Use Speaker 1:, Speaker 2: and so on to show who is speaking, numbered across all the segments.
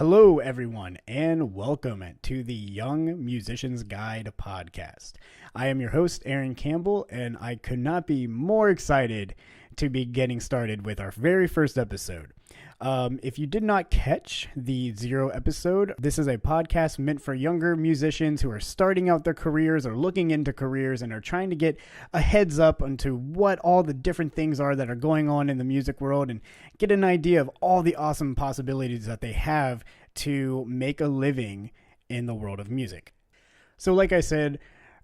Speaker 1: Hello, everyone, and welcome to the Young Musician's Guide podcast. I am your host, Aaron Campbell, and I could not be more excited to be getting started with our very first episode. If you did not catch the 0 episode, this is a podcast meant for younger musicians who are starting out their careers or looking into careers and are trying to get a heads up onto what all the different things are that are going on in the music world and get an idea of all the awesome possibilities that they have to make a living in the world of music. So like I said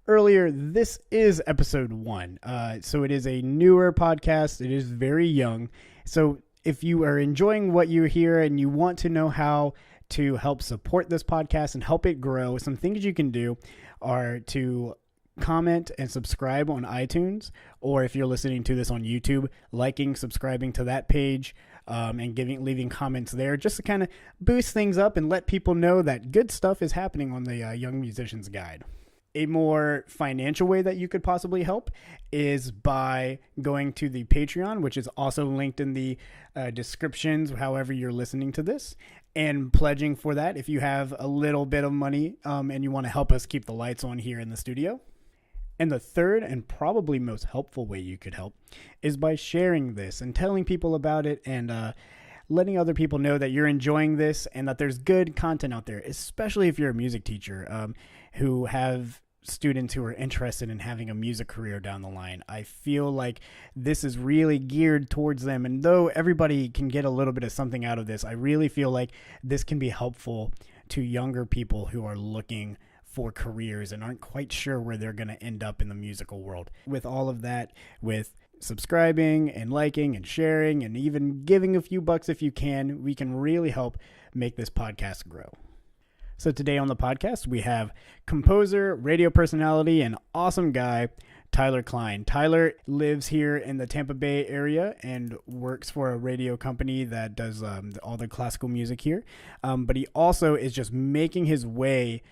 Speaker 1: earlier, this is episode 1. So it is a newer podcast. It is very young. So if you are enjoying what you hear and you want to know how to help support this podcast and help it grow, some things you can do are to comment and subscribe on iTunes, or if you're listening to this on YouTube, liking, subscribing to that page, and leaving comments there just to kind of boost things up and let people know that good stuff is happening on the Young Musician's Guide. A more financial way that you could possibly help is by going to the Patreon, which is also linked in the descriptions, however you're listening to this, and pledging for that if you have a little bit of money and you want to help us keep the lights on here in the studio. And the third and probably most helpful way you could help is by sharing this and telling people about it and letting other people know that you're enjoying this and that there's good content out there, especially if you're a music teacher who have students who are interested in having a music career down the line. I feel like this is really geared towards them. And though everybody can get a little bit of something out of this, I really feel like this can be helpful to younger people who are looking for careers and aren't quite sure where they're going to end up in the musical world. With all of that, with subscribing and liking and sharing and even giving a few bucks if you can, we can really help make this podcast grow. So today on the podcast, we have composer, radio personality, and awesome guy, Tyler Kline. Tyler lives here in the Tampa Bay area and works for a radio company that does all the classical music here. But he also is just making his way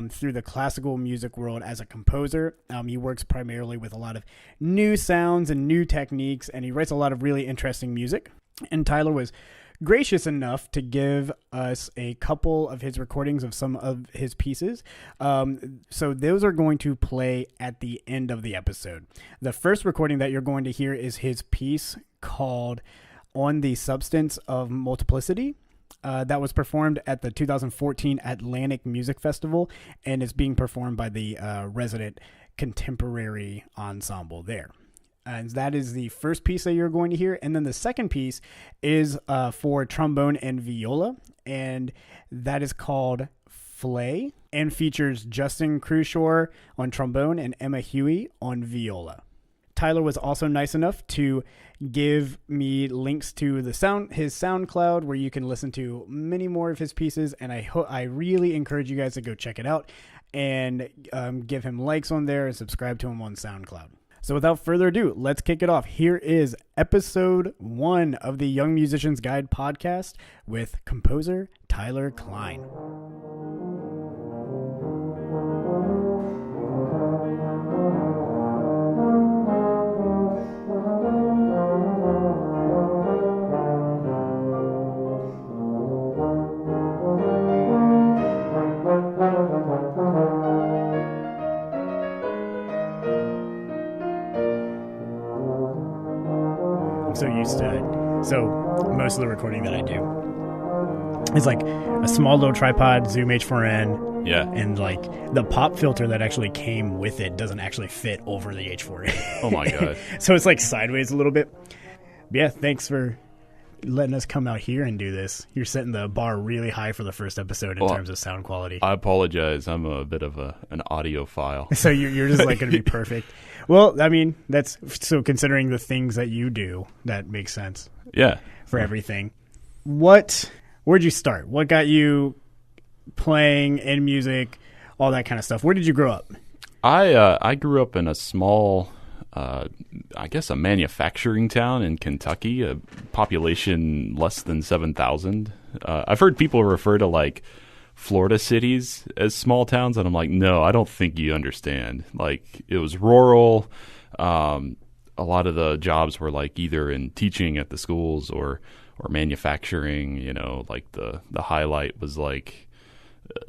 Speaker 1: through the classical music world as a composer. He works primarily with a lot of new sounds and new techniques, and he writes a lot of really interesting music. And Tyler was gracious enough to give us a couple of his recordings of some of his pieces. So those are going to play at the end of the episode. The first recording that you're going to hear is his piece called On the Substance of Multiplicity. That was performed at the 2014 Atlantic Music Festival and is being performed by the resident contemporary ensemble there. And that is the first piece that you're going to hear. And then the second piece is for trombone and viola. And that is called Flay and features Justin Crushore on trombone and Emma Huey on viola. Tyler was also nice enough to give me links to his SoundCloud where you can listen to many more of his pieces. And I really encourage you guys to go check it out and give him likes on there and subscribe to him on SoundCloud. So without further ado, let's kick it off. Here is episode 1 of the Young Musician's Guide podcast with composer Tyler Kline. So most of the recording that I do is like a small little tripod, Zoom H4n.
Speaker 2: Yeah.
Speaker 1: And like the pop filter that actually came with it doesn't actually fit over the H4n.
Speaker 2: Oh my God.
Speaker 1: So it's like sideways a little bit. But yeah, thanks for letting us come out here and do this. You're setting the bar really high for the first episode in terms of sound quality.
Speaker 2: I apologize. I'm a bit of an audiophile.
Speaker 1: So you're just like going to be perfect. Well, I mean, that's so considering the things that you do, that makes sense.
Speaker 2: Yeah.
Speaker 1: For everything. Where'd you start? What got you playing in music, all that kind of stuff? Where did you grow up?
Speaker 2: I grew up in a small, I guess a manufacturing town in Kentucky, a population less than 7,000. I've heard people refer to like Florida cities as small towns, and I'm like, no, I don't think you understand. Like, it was rural. A lot of the jobs were like either in teaching at the schools or manufacturing. Like the highlight was like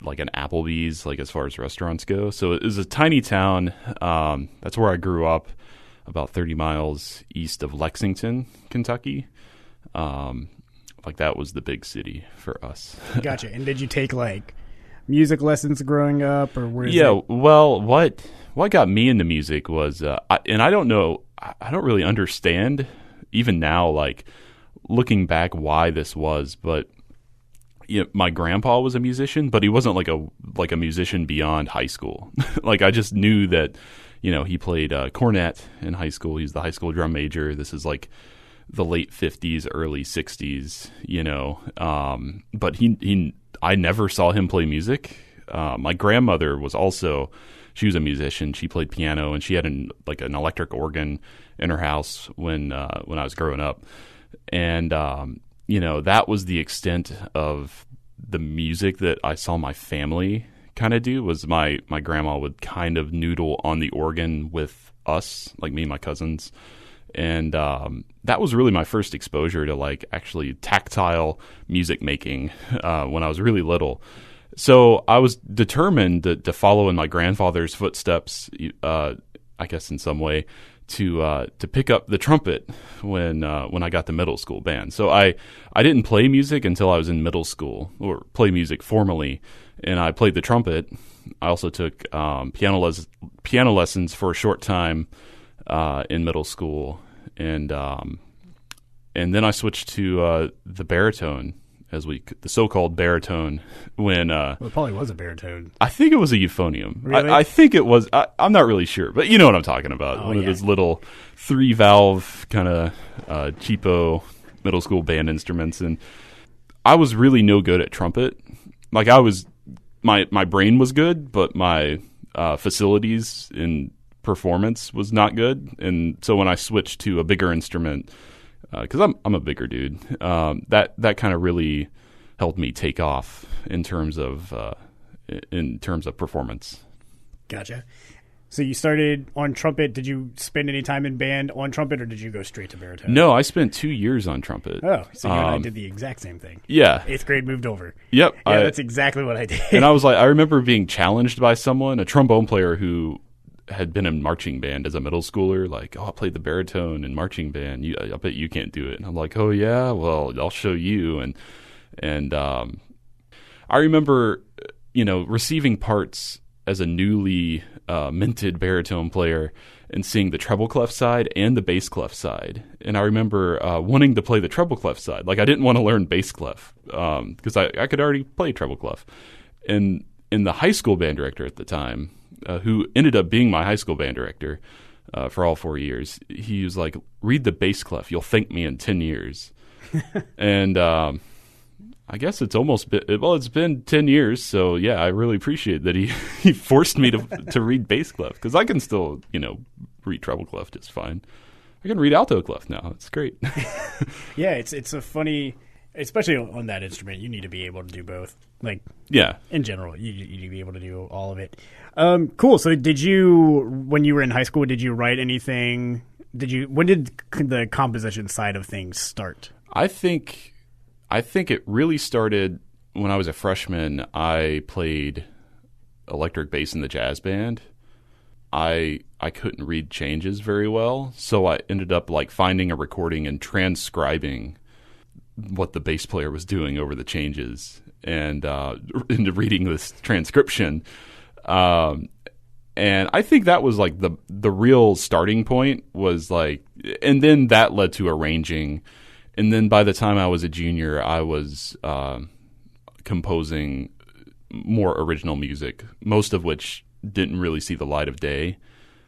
Speaker 2: an Applebee's, like as far as restaurants go. So it was a tiny town. That's where I grew up, about 30 miles east of Lexington, Kentucky. Like that was the big city for us.
Speaker 1: Gotcha. And did you take like music lessons growing up, or where?
Speaker 2: Well, what got me into music was, and I don't know, I don't really understand even now, like looking back, why this was, but my grandpa was a musician, but he wasn't like a musician beyond high school. Like I just knew that, he played cornet in high school. He's the high school drum major. This is like the late 50s, early 60s, but I never saw him play music. My grandmother she was a musician. She played piano, and she had an electric organ in her house when I was growing up. And, that was the extent of the music that I saw my family kind of do. Was my grandma would kind of noodle on the organ with us, like me and my cousins. And that was really my first exposure to like actually tactile music making when I was really little. So I was determined to follow in my grandfather's footsteps, I guess in some way, to pick up the trumpet when I got to middle school band. So I didn't play music until I was in middle school, or play music formally, and I played the trumpet. I also took piano lessons for a short time in middle school, and then I switched to the baritone, the so-called baritone, when
Speaker 1: well, it probably was a baritone.
Speaker 2: I think it was a euphonium.
Speaker 1: Really?
Speaker 2: I think it was. I'm not really sure, but you know what I'm talking about. One of those little 3-valve kind of cheapo middle school band instruments, and I was really no good at trumpet. Like my brain was good, but my facilities in performance was not good. And so when I switched to a bigger instrument, because I'm a bigger dude, that kind of really helped me take off in terms of performance.
Speaker 1: Gotcha. So you started on trumpet. Did you spend any time in band on trumpet, or did you go straight to baritone?
Speaker 2: No, I spent 2 years on trumpet.
Speaker 1: Oh, so you and I did the exact same thing.
Speaker 2: Yeah.
Speaker 1: 8th grade, moved over.
Speaker 2: Yep.
Speaker 1: Yeah, that's exactly what I did.
Speaker 2: And I remember being challenged by someone, a trombone player who had been in marching band as a middle schooler, like, I played the baritone in marching band. I bet you can't do it. And I'm like, oh yeah, well, I'll show you. And I remember, receiving parts as a newly minted baritone player and seeing the treble clef side and the bass clef side. And I remember wanting to play the treble clef side. Like I didn't want to learn bass clef because I could already play treble clef. And the high school band director at the time, who ended up being my high school band director for all 4 years, he was like, read the bass clef. You'll thank me in 10 years. And I guess it's been 10 years. So yeah, I really appreciate that he forced me to read bass clef, because I can still, read treble clef just fine. I can read alto clef now. It's great.
Speaker 1: Yeah, it's a funny, especially on that instrument, you need to be able to do both. Like,
Speaker 2: yeah,
Speaker 1: in general, you need to be able to do all of it. Cool. So when you were in high school, did you write anything? When did the composition side of things start? I think
Speaker 2: it really started when I was a freshman. I played electric bass in the jazz band. I couldn't read changes very well, so I ended up like finding a recording and transcribing what the bass player was doing over the changes, and into reading this transcription. And I think that was like the real starting point, was like, and then that led to arranging. And then by the time I was a junior, I was composing more original music, most of which didn't really see the light of day.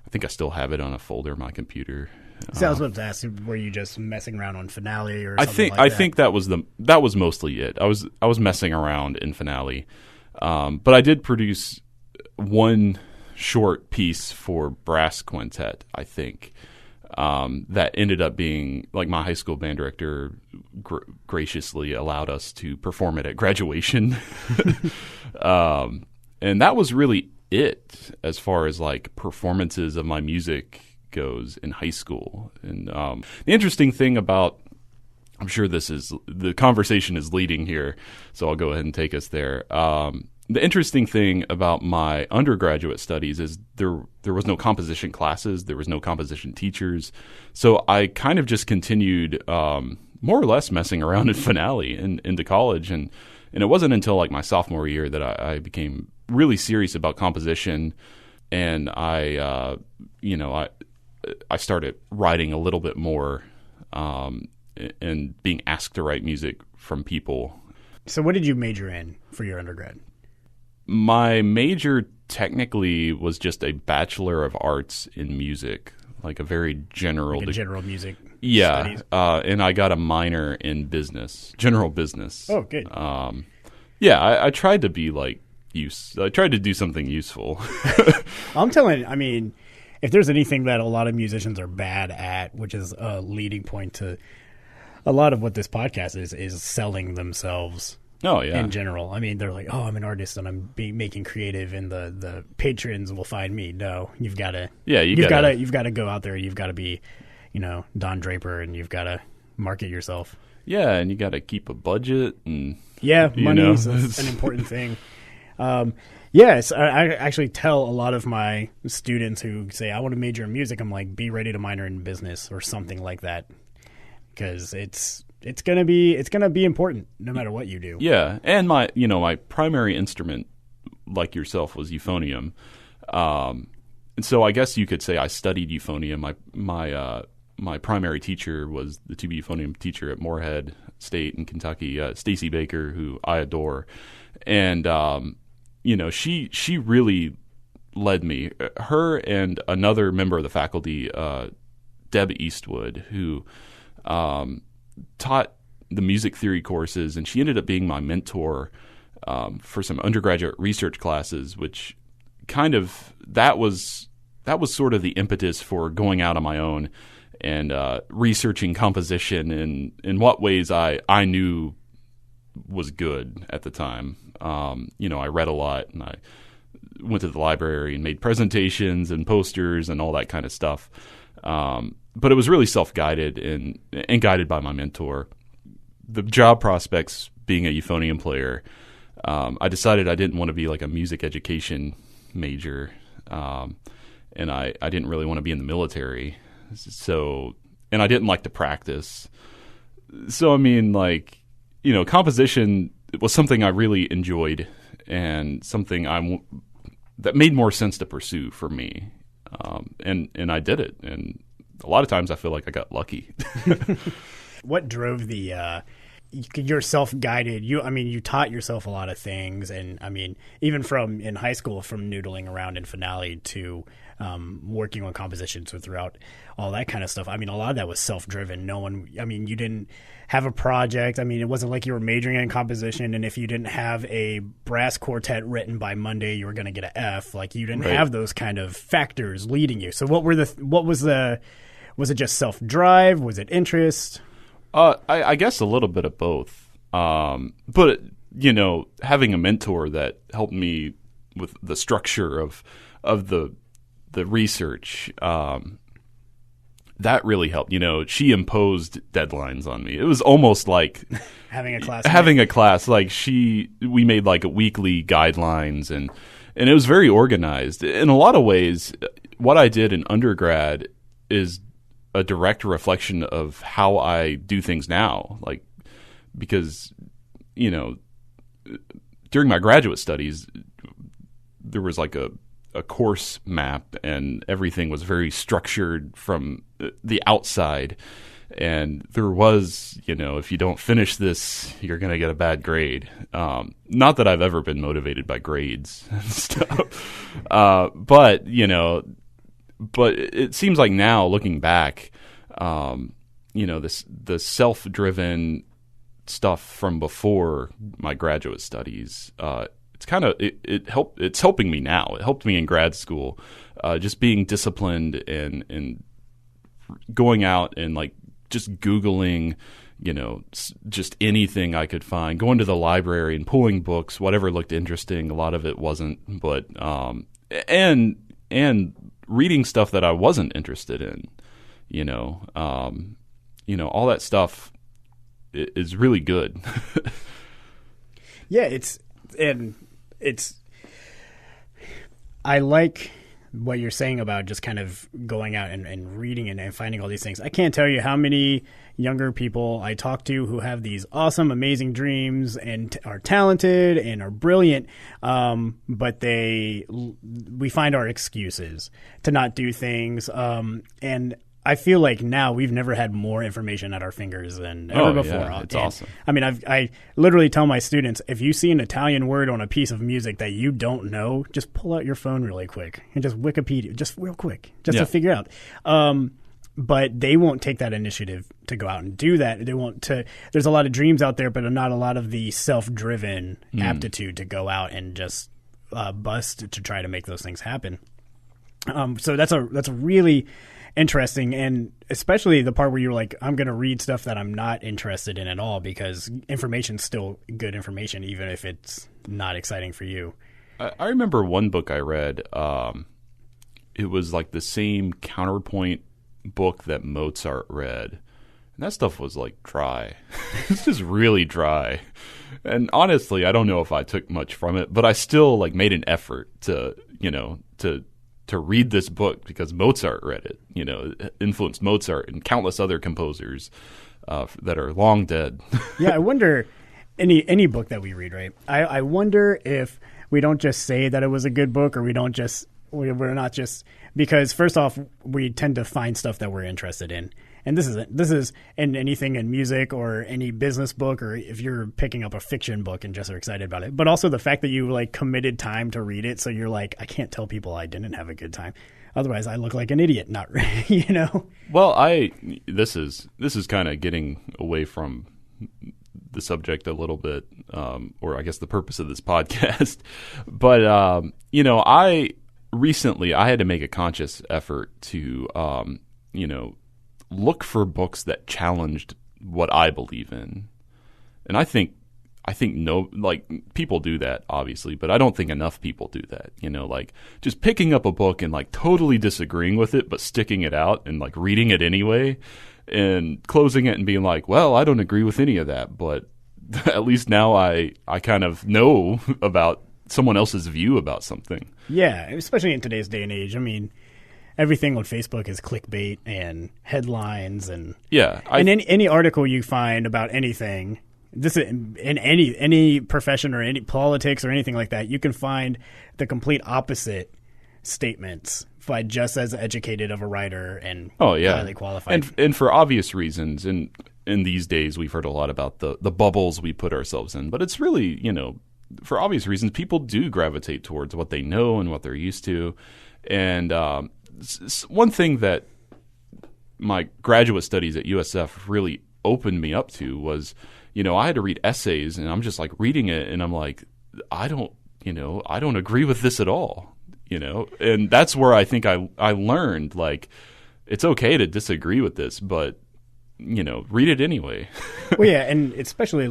Speaker 2: I think I still have it on a folder in my computer.
Speaker 1: So I was about to ask, were you just messing around on Finale or something like that?
Speaker 2: I think that was mostly it. I was messing around in Finale, but I did produce one short piece for brass quintet, I think. That ended up being, like, my high school band director graciously allowed us to perform it at graduation. And that was really it as far as like performances of my music goes in high school. And the interesting thing about I'm sure the conversation is leading here, so I'll go ahead and take us there. The interesting thing about my undergraduate studies is there was no composition classes, there was no composition teachers, so I kind of just continued more or less messing around in Finale into college, and it wasn't until like my sophomore year that I became really serious about composition, and I started writing a little bit more and being asked to write music from people.
Speaker 1: So what did you major in for your undergrad?
Speaker 2: My major technically was just a Bachelor of Arts in Music, like a very general...
Speaker 1: Like a general music
Speaker 2: yeah,
Speaker 1: studies?
Speaker 2: And I got a minor in business, general business.
Speaker 1: Oh, good.
Speaker 2: Yeah, I tried to be like... I tried to do something useful.
Speaker 1: I'm telling you, I mean, if there's anything that a lot of musicians are bad at, which is a leading point to a lot of what this podcast is selling themselves.
Speaker 2: Oh yeah.
Speaker 1: In general, I mean, they're like, "Oh, I'm an artist and I'm making creative, and the patrons will find me." No, you've got to. Yeah, you've got to go out there. You've got to be, Don Draper, and you've got to market yourself.
Speaker 2: Yeah, and you got to keep a budget, and
Speaker 1: money is an important thing. Yes, I actually tell a lot of my students who say, "I want to major in music." I'm like, "Be ready to minor in business or something like that," because it's gonna be important no matter what you do.
Speaker 2: Yeah, and my primary instrument, like yourself, was euphonium, and so I guess you could say I studied euphonium. My primary teacher was the tuba euphonium teacher at Morehead State in Kentucky, Stacy Baker, who I adore, and she really led me. Her and another member of the faculty, Deb Eastwood, who taught the music theory courses, and she ended up being my mentor for some undergraduate research classes, which kind of that was sort of the impetus for going out on my own and researching composition and in what ways I knew was good at the time. I read a lot, and I went to the library and made presentations and posters and all that kind of stuff. But it was really self-guided and guided by my mentor. The job prospects being a euphonium player, I decided I didn't want to be like a music education major, and I didn't really want to be in the military. So, and I didn't like to practice. So, I mean, composition was something I really enjoyed and something that made more sense to pursue for me. And I did it. And a lot of times I feel like I got lucky.
Speaker 1: What drove you're self-guided? You taught yourself a lot of things, and I mean, even from in high school, from noodling around in Finale to working on compositions throughout all that kind of stuff. I mean, a lot of that was self-driven. You didn't have a project. I mean, it wasn't like you were majoring in composition, and if you didn't have a brass quartet written by Monday, you were going to get an F. Like, you didn't have those kind of factors leading you. So was it just self-drive? Was it interest?
Speaker 2: I guess a little bit of both. But having a mentor that helped me with the structure of the research, that really helped. She imposed deadlines on me. It was almost like
Speaker 1: having a class. Like we made like a weekly guidelines, and it was very organized. In a lot of ways, what I did in undergrad is a direct reflection of how I do things now. Like, because, during my graduate studies, there was like a course map, and everything was very structured from the outside. And there was, if you don't finish this, you're going to get a bad grade. Not that I've ever been motivated by grades and stuff. But it seems like now, looking back, the self-driven stuff from before my graduate studies, it's helping me now. It helped me in grad school, just being disciplined and going out and like just Googling, just anything I could find, going to the library and pulling books, whatever looked interesting. A lot of it wasn't, but and reading stuff that I wasn't interested in, all that stuff
Speaker 2: is really good.
Speaker 1: Yeah, I like what you're saying about just kind of going out and reading and finding all these things. I can't tell you how many younger people I talk to who have these awesome, amazing dreams and are talented and are brilliant, but we find our excuses to not do things. And I feel like now we've never had more information at our fingers than ever before.
Speaker 2: Yeah, it's awesome.
Speaker 1: I mean, I literally tell my students, if you see an Italian word on a piece of music that you don't know, just pull out your phone really quick and just Wikipedia, just real quick, just to figure out. But they won't take that initiative to go out and do that. They won't there's a lot of dreams out there, but not a lot of the self-driven aptitude to go out and just bust to try to make those things happen. So that's a really interesting, and especially the part where you're like, I'm going to read stuff that I'm not interested in at all, because information's still good information, even if it's not exciting for you.
Speaker 2: I remember one book I read. It was like the same counterpoint book that Mozart read, and that stuff was like dry. It's just really dry. And honestly, I don't know if I took much from it, but I still like made an effort to read this book because Mozart read it. It influenced Mozart and countless other composers that are long dead.
Speaker 1: Yeah, I wonder, any book that we read, right? I wonder if we don't just say that it was a good book, or we're not just, because first off, we tend to find stuff that we're interested in. And this is in anything in music or any business book, or if you're picking up a fiction book and just are excited about it. But also the fact that you like committed time to read it, so you're like, I can't tell people I didn't have a good time. Otherwise, I look like an idiot. Not,
Speaker 2: Well, this is kind of getting away from the subject a little bit, or I guess the purpose of this podcast. But I recently had to make a conscious effort to look for books that challenged what I believe in. And I think people do that, obviously, but I don't think enough people do that. Like just picking up a book and like totally disagreeing with it, but sticking it out and like reading it anyway and closing it and being like, well, I don't agree with any of that, but at least now I kind of know about someone else's view about something.
Speaker 1: Yeah, especially in today's day and age. I mean, everything on Facebook is clickbait and headlines, and any article you find about anything, this in any profession or any politics or anything like that, you can find the complete opposite statements by just as educated of a writer and highly qualified.
Speaker 2: And for obvious reasons, in these days we've heard a lot about the bubbles we put ourselves in, but it's really, for obvious reasons, people do gravitate towards what they know and what they're used to. And one thing that my graduate studies at USF really opened me up to was, I had to read essays, and I'm just like reading it, and I'm like, I don't agree with this at all, and that's where I think I learned, like, it's okay to disagree with this, but, read it anyway.
Speaker 1: Well, yeah, and especially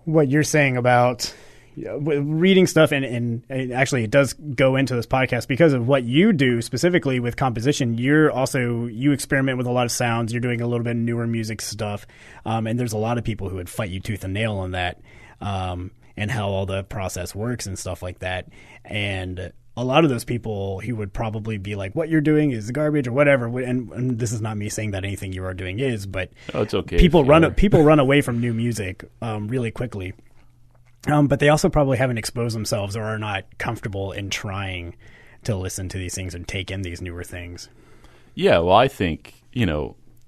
Speaker 1: what you're saying about reading stuff, and actually it does go into this podcast because of what you do specifically with composition. You experiment with a lot of sounds. You're doing a little bit of newer music stuff, and there's a lot of people who would fight you tooth and nail on that, and how all the process works and stuff like that. And a lot of those people, he would probably be like, what you're doing is garbage or whatever. And this is not me saying that anything you are doing is, but
Speaker 2: it's okay.
Speaker 1: People run away from new music really quickly. But they also probably haven't exposed themselves or are not comfortable in trying to listen to these things and take in these newer things.
Speaker 2: Yeah, well, I think,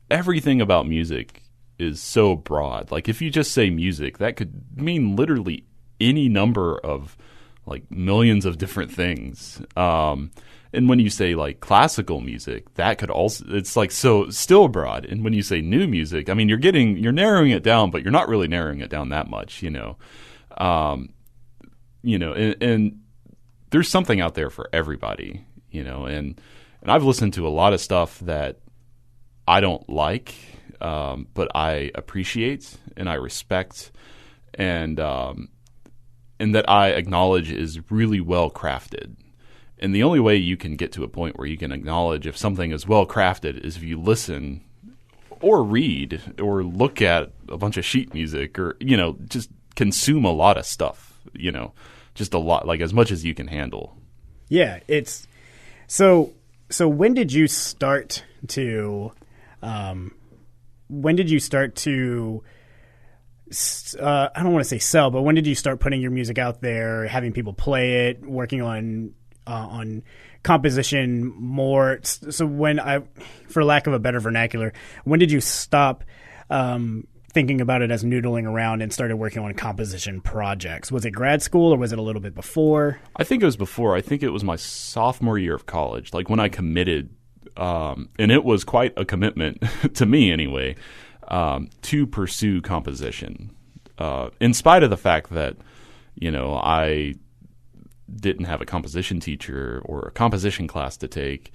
Speaker 2: everything about music is so broad. Like, if you just say music, that could mean literally any number of, like, millions of different things. And when you say, like, classical music, that could also, it's, like, so still broad. And when you say new music, I mean, you're narrowing it down, but you're not really narrowing it down that much, and there's something out there for everybody, and I've listened to a lot of stuff that I don't like, but I appreciate and I respect, and that I acknowledge is really well crafted. And the only way you can get to a point where you can acknowledge if something is well crafted is if you listen or read or look at a bunch of sheet music, or just consume a lot of stuff. Just a lot, like as much as you can handle.
Speaker 1: Yeah, it's so. When did you start to? When did you start to? I don't want to say sell, but when did you start putting your music out there, having people play it, working on composition more? So for lack of a better vernacular, when did you stop thinking about it as noodling around and started working on composition projects? Was it grad school or was it a little bit before?
Speaker 2: I think it was before. I think it was my sophomore year of college, like when I committed, and it was quite a commitment to me anyway, to pursue composition, in spite of the fact that, I didn't have a composition teacher or a composition class to take.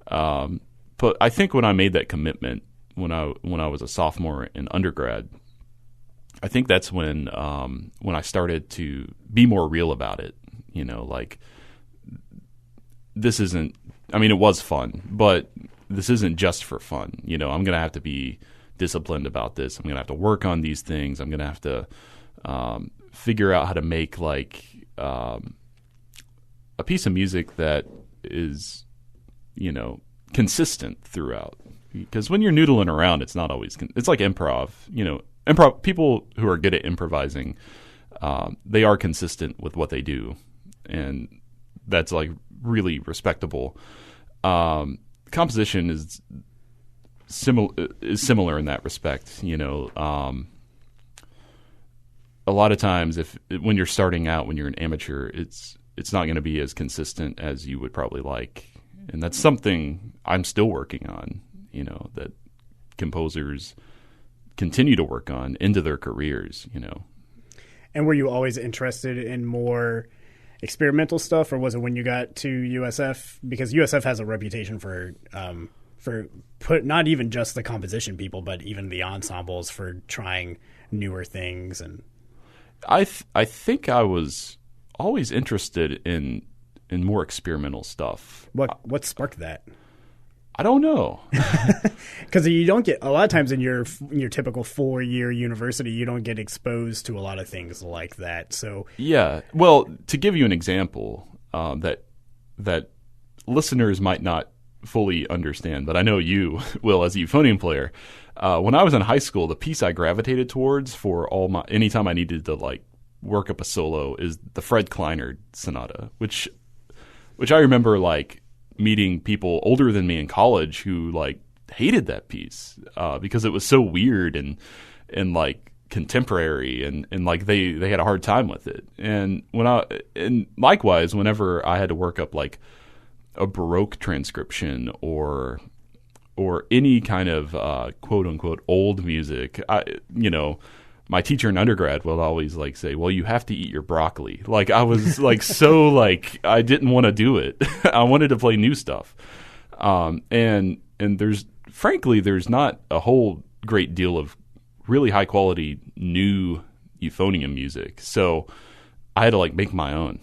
Speaker 2: But I think when I made that commitment, when I was a sophomore in undergrad, I think that's when I started to be more real about it. Like, this isn't. I mean, it was fun, but this isn't just for fun. I'm going to have to be disciplined about this. I'm going to have to work on these things. I'm going to have to figure out how to make a piece of music that is, consistent throughout. Because when you're noodling around, it's not always. It's like improv. Improv people who are good at improvising, they are consistent with what they do, and that's like really respectable. Composition is similar in that respect. A lot of times, when you're starting out, when you're an amateur, it's not going to be as consistent as you would probably like, and that's something I'm still working on. That composers continue to work on into their careers,
Speaker 1: And were you always interested in more experimental stuff, or was it when you got to USF? Because USF has a reputation for not even just the composition people, but even the ensembles for trying newer things. And
Speaker 2: I think I was always interested in more experimental stuff.
Speaker 1: What sparked that?
Speaker 2: I don't know.
Speaker 1: Because you don't get, a lot of times in your typical 4-year university, you don't get exposed to a lot of things like that. So
Speaker 2: yeah, well, to give you an example that listeners might not fully understand, but I know you will as a euphonium player. When I was in high school, the piece I gravitated towards for anytime I needed to work up a solo is the Fred Kleiner Sonata, which I remember meeting people older than me in college who hated that piece because it was so weird and contemporary and they had a hard time with it. And likewise, whenever I had to work up a Baroque transcription or any kind of quote unquote old music, my teacher in undergrad will always say, well, you have to eat your broccoli. I was so I didn't want to do it. I wanted to play new stuff. And there's not a whole great deal of really high quality new euphonium music. So I had to make my own.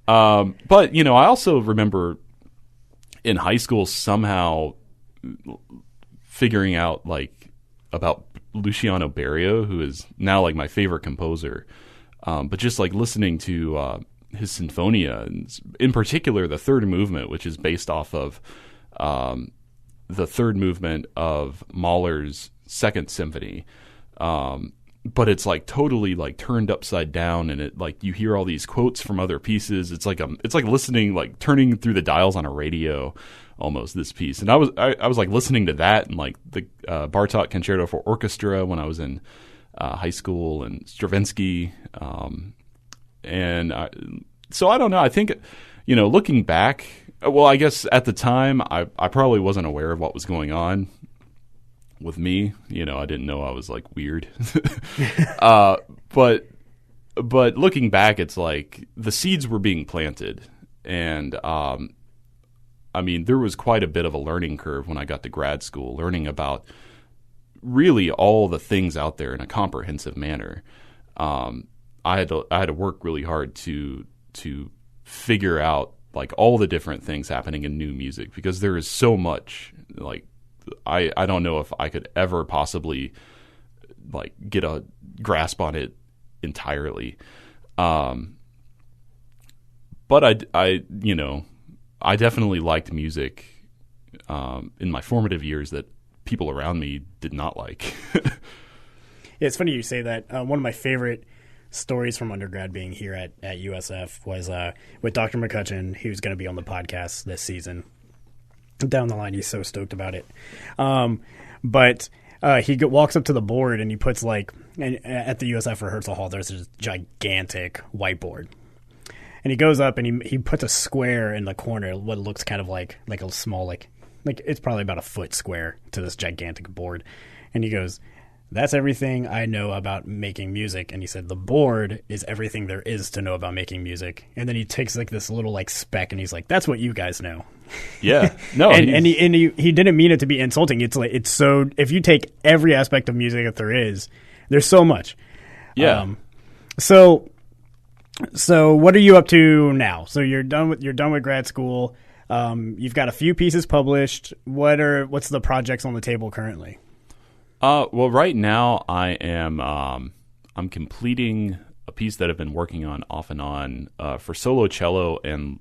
Speaker 2: But I also remember in high school somehow figuring out about Luciano Berio, who is now my favorite composer, but just listening to his Sinfonia, and in particular the third movement, which is based off of the third movement of Mahler's Second Symphony, but it's totally turned upside down, and it you hear all these quotes from other pieces. It's like listening, turning through the dials on a radio. Almost this piece, and I was listening to that and the Bartók Concerto for Orchestra when I was in high school, and Stravinsky, so I don't know. I think looking back, well, I guess at the time I probably wasn't aware of what was going on with me. I didn't know I was weird, but looking back, it's the seeds were being planted, and there was quite a bit of a learning curve when I got to grad school, learning about really all the things out there in a comprehensive manner. I had to work really hard to figure out all the different things happening in new music, because there is so much I don't know if I could ever possibly like get a grasp on it entirely. But I definitely liked music in my formative years that people around me did not like.
Speaker 1: Yeah, it's funny you say that. One of my favorite stories from undergrad being here at USF was with Dr. McCutcheon, who's going to be on the podcast this season. Down the line, he's so stoked about it. But he walks up to the board and he puts at the USF rehearsal hall, there's this gigantic whiteboard. And he goes up and he puts a square in the corner, what looks kind of like a small, like it's probably about a foot square to this gigantic board. And he goes, "That's everything I know about making music." And he said, "The board is everything there is to know about making music." And then he takes this little speck and he's like, "That's what you guys know."
Speaker 2: Yeah. No.
Speaker 1: and he didn't mean it to be insulting. It's so, if you take every aspect of music that there's so much.
Speaker 2: Yeah.
Speaker 1: So what are you up to now? So you're done with grad school. You've got a few pieces published. What's the projects on the table currently?
Speaker 2: Well, right now I am I'm completing a piece that I've been working on off and on for solo cello and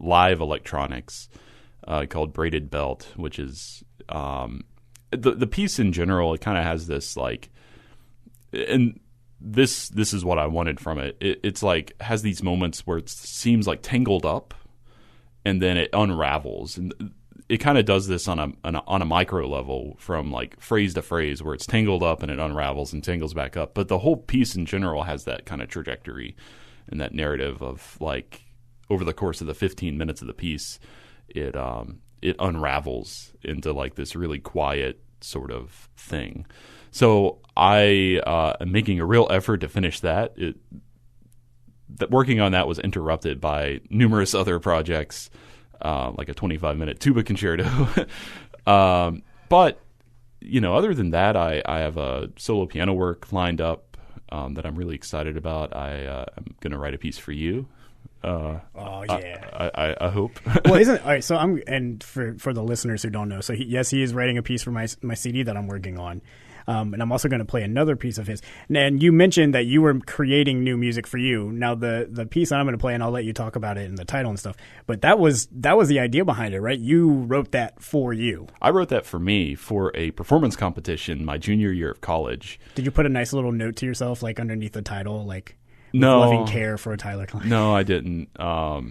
Speaker 2: live electronics called Braided Belt, which is the piece in general. It kind of has this and this is what I wanted from it. It's has these moments where it seems tangled up, and then it unravels, and it kind of does this on a micro level from phrase to phrase, where it's tangled up and it unravels and tangles back up. But the whole piece in general has that kind of trajectory and that narrative of over the course of the 15 minutes of the piece, it unravels into this really quiet sort of thing. So I am making a real effort to finish that. Working on that was interrupted by numerous other projects, like a 25-minute tuba concerto. But, other than that, I have a solo piano work lined up that I'm really excited about. I'm going to write a piece for you.
Speaker 1: Oh yeah,
Speaker 2: I hope.
Speaker 1: Well, all right? So for the listeners who don't know, so he is writing a piece for my CD that I'm working on. And I'm also going to play another piece of his. And you mentioned that you were creating new music for you. Now, the piece that I'm going to play, and I'll let you talk about it in the title and stuff, but that was the idea behind it, right? You wrote that for you.
Speaker 2: I wrote that for me for a performance competition my junior year of college.
Speaker 1: Did you put a nice little note to yourself, underneath the title,
Speaker 2: no,
Speaker 1: loving care for a Tyler Kline?
Speaker 2: No, I didn't. But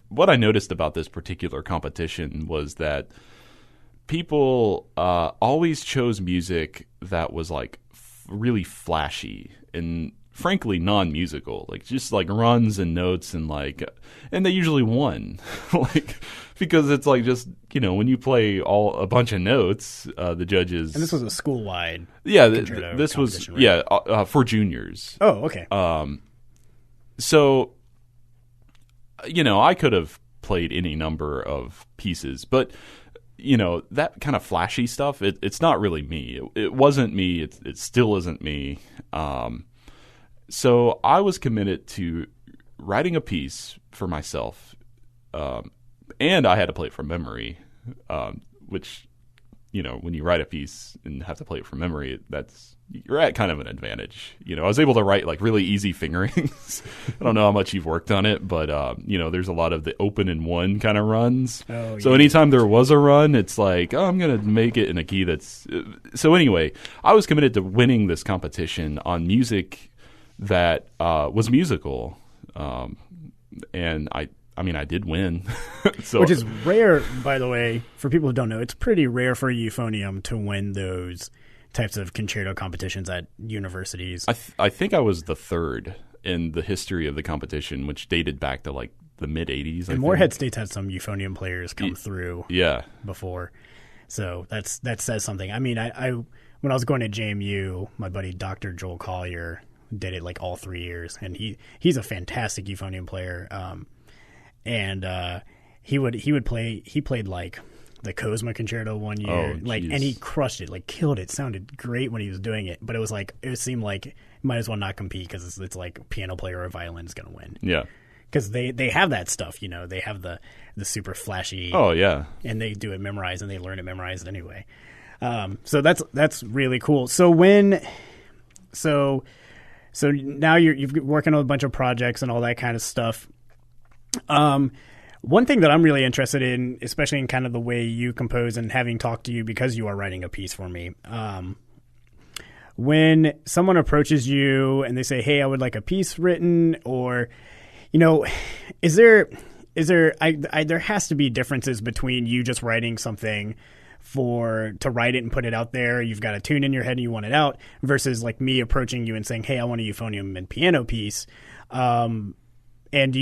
Speaker 2: what I noticed about this particular competition was that people always chose music that was really flashy and frankly non-musical, just runs and notes and they usually won, because it's just when you play a bunch of notes, the judges.
Speaker 1: And this was a school-wide.
Speaker 2: Yeah, this was right? For juniors.
Speaker 1: Oh, okay.
Speaker 2: So I could have played any number of pieces, but that kind of flashy stuff, it's not really me. It wasn't me. It still isn't me. So I was committed to writing a piece for myself, and I had to play it from memory, which, when you write a piece and have to play it from memory, you're at kind of an advantage. I was able to write really easy fingerings. I don't know how much you've worked on it, but there's a lot of the open and one kind of runs.
Speaker 1: Oh,
Speaker 2: so
Speaker 1: yeah.
Speaker 2: Anytime there was a run, it's I'm going to make it in a key that's. So anyway, I was committed to winning this competition on music that was musical, and I did win. So,
Speaker 1: which is rare, by the way, for people who don't know. It's pretty rare for Euphonium to win those types of concerto competitions at universities.
Speaker 2: I think I was the third in the history of the competition, which dated back to the mid 80s.
Speaker 1: And Morehead State's had some euphonium players come through before. So that says something. I mean, I when I was going to JMU, my buddy Dr. Joel Collier did it all 3 years, and he's a fantastic euphonium player. He played the Cosma Concerto one year, and he crushed it, killed it. Sounded great when he was doing it, but it seemed like you might as well not compete because it's piano player or violin is going to win.
Speaker 2: Yeah.
Speaker 1: because they have that stuff, they have the super flashy.
Speaker 2: Oh yeah,
Speaker 1: and they do it memorized, and they learn it memorized anyway. So that's really cool. So now you're working on a bunch of projects and all that kind of stuff. One thing that I'm really interested in, especially in kind of the way you compose and having talked to you because you are writing a piece for me. When someone approaches you and they say, "Hey, I would like a piece written," or, there has to be differences between you just writing something to write it and put it out there. You've got a tune in your head and you want it out, versus like me approaching you and saying, "Hey, I want a euphonium and piano piece." And do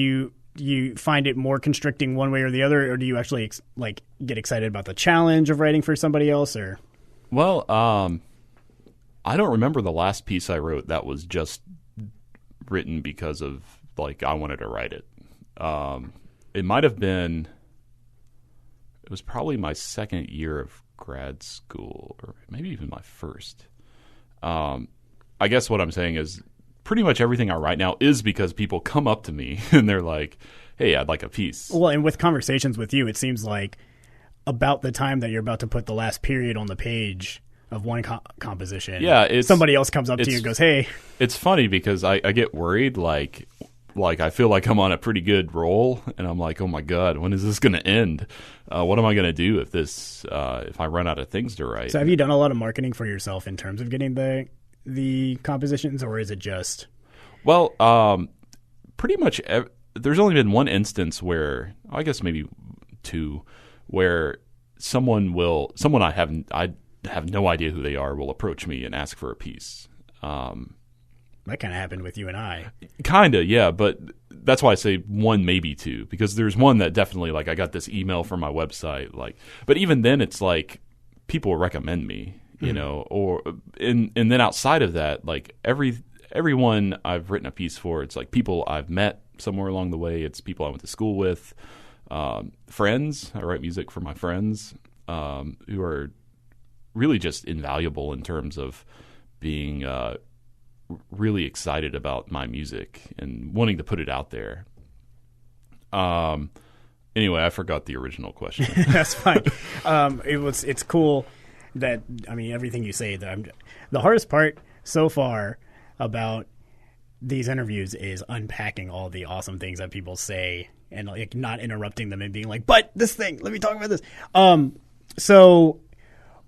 Speaker 1: you find it more constricting one way or the other, or do you actually get excited about the challenge of writing for somebody else? Or
Speaker 2: well, I don't remember the last piece I wrote that was just written because of I wanted to write it. It might have been. It was probably my second year of grad school, or maybe even my first. I guess what I'm saying is pretty much everything I write now is because people come up to me and they're like, "Hey, I'd like a piece."
Speaker 1: Well, and with conversations with you, it seems like about the time that you're about to put the last period on the page of one composition, somebody else comes up to you and goes, "Hey."
Speaker 2: It's funny because I get worried, like I feel like I'm on a pretty good roll, and I'm like, "Oh my God, when is this going to end? What am I going to do if I run out of things to write?"
Speaker 1: So have you done a lot of marketing for yourself in terms of getting the compositions, or is it just?
Speaker 2: Well, pretty much. There's only been one instance where, I guess maybe two, where someone I have no idea who they are will approach me and ask for a piece.
Speaker 1: That kind of happened with you and I.
Speaker 2: Kind of, yeah, but that's why I say one, maybe two, because there's one that definitely, I got this email from my website, but even then it's people recommend me, or and then outside of that, everyone I've written a piece for, it's people I've met somewhere along the way, it's people I went to school with, friends. I write music for my friends, who are really just invaluable in terms of being really excited about my music and wanting to put it out there. Anyway, I forgot the original question.
Speaker 1: That's fine. It's cool that, everything you say, the hardest part so far about these interviews is unpacking all the awesome things that people say and not interrupting them and being like, "But this thing, let me talk about this." So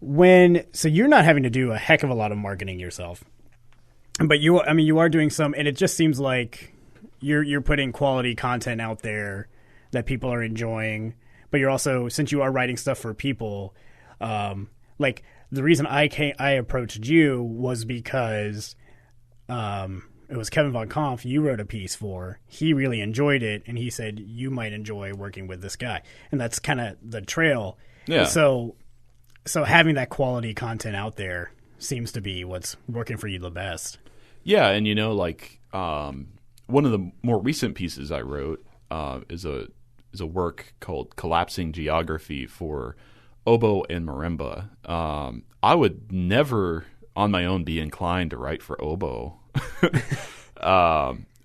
Speaker 1: you're not having to do a heck of a lot of marketing yourself. But you are doing some, and it just seems like you're putting quality content out there that people are enjoying. But you're also, since you are writing stuff for people, the reason I approached you was because it was Kevin Von Kampf you wrote a piece for. He really enjoyed it, and he said you might enjoy working with this guy, and that's kind of the trail.
Speaker 2: Yeah.
Speaker 1: So having that quality content out there seems to be what's working for you the best.
Speaker 2: Yeah, and one of the more recent pieces I wrote is a work called Collapsing Geography for oboe and marimba. I would never on my own be inclined to write for oboe.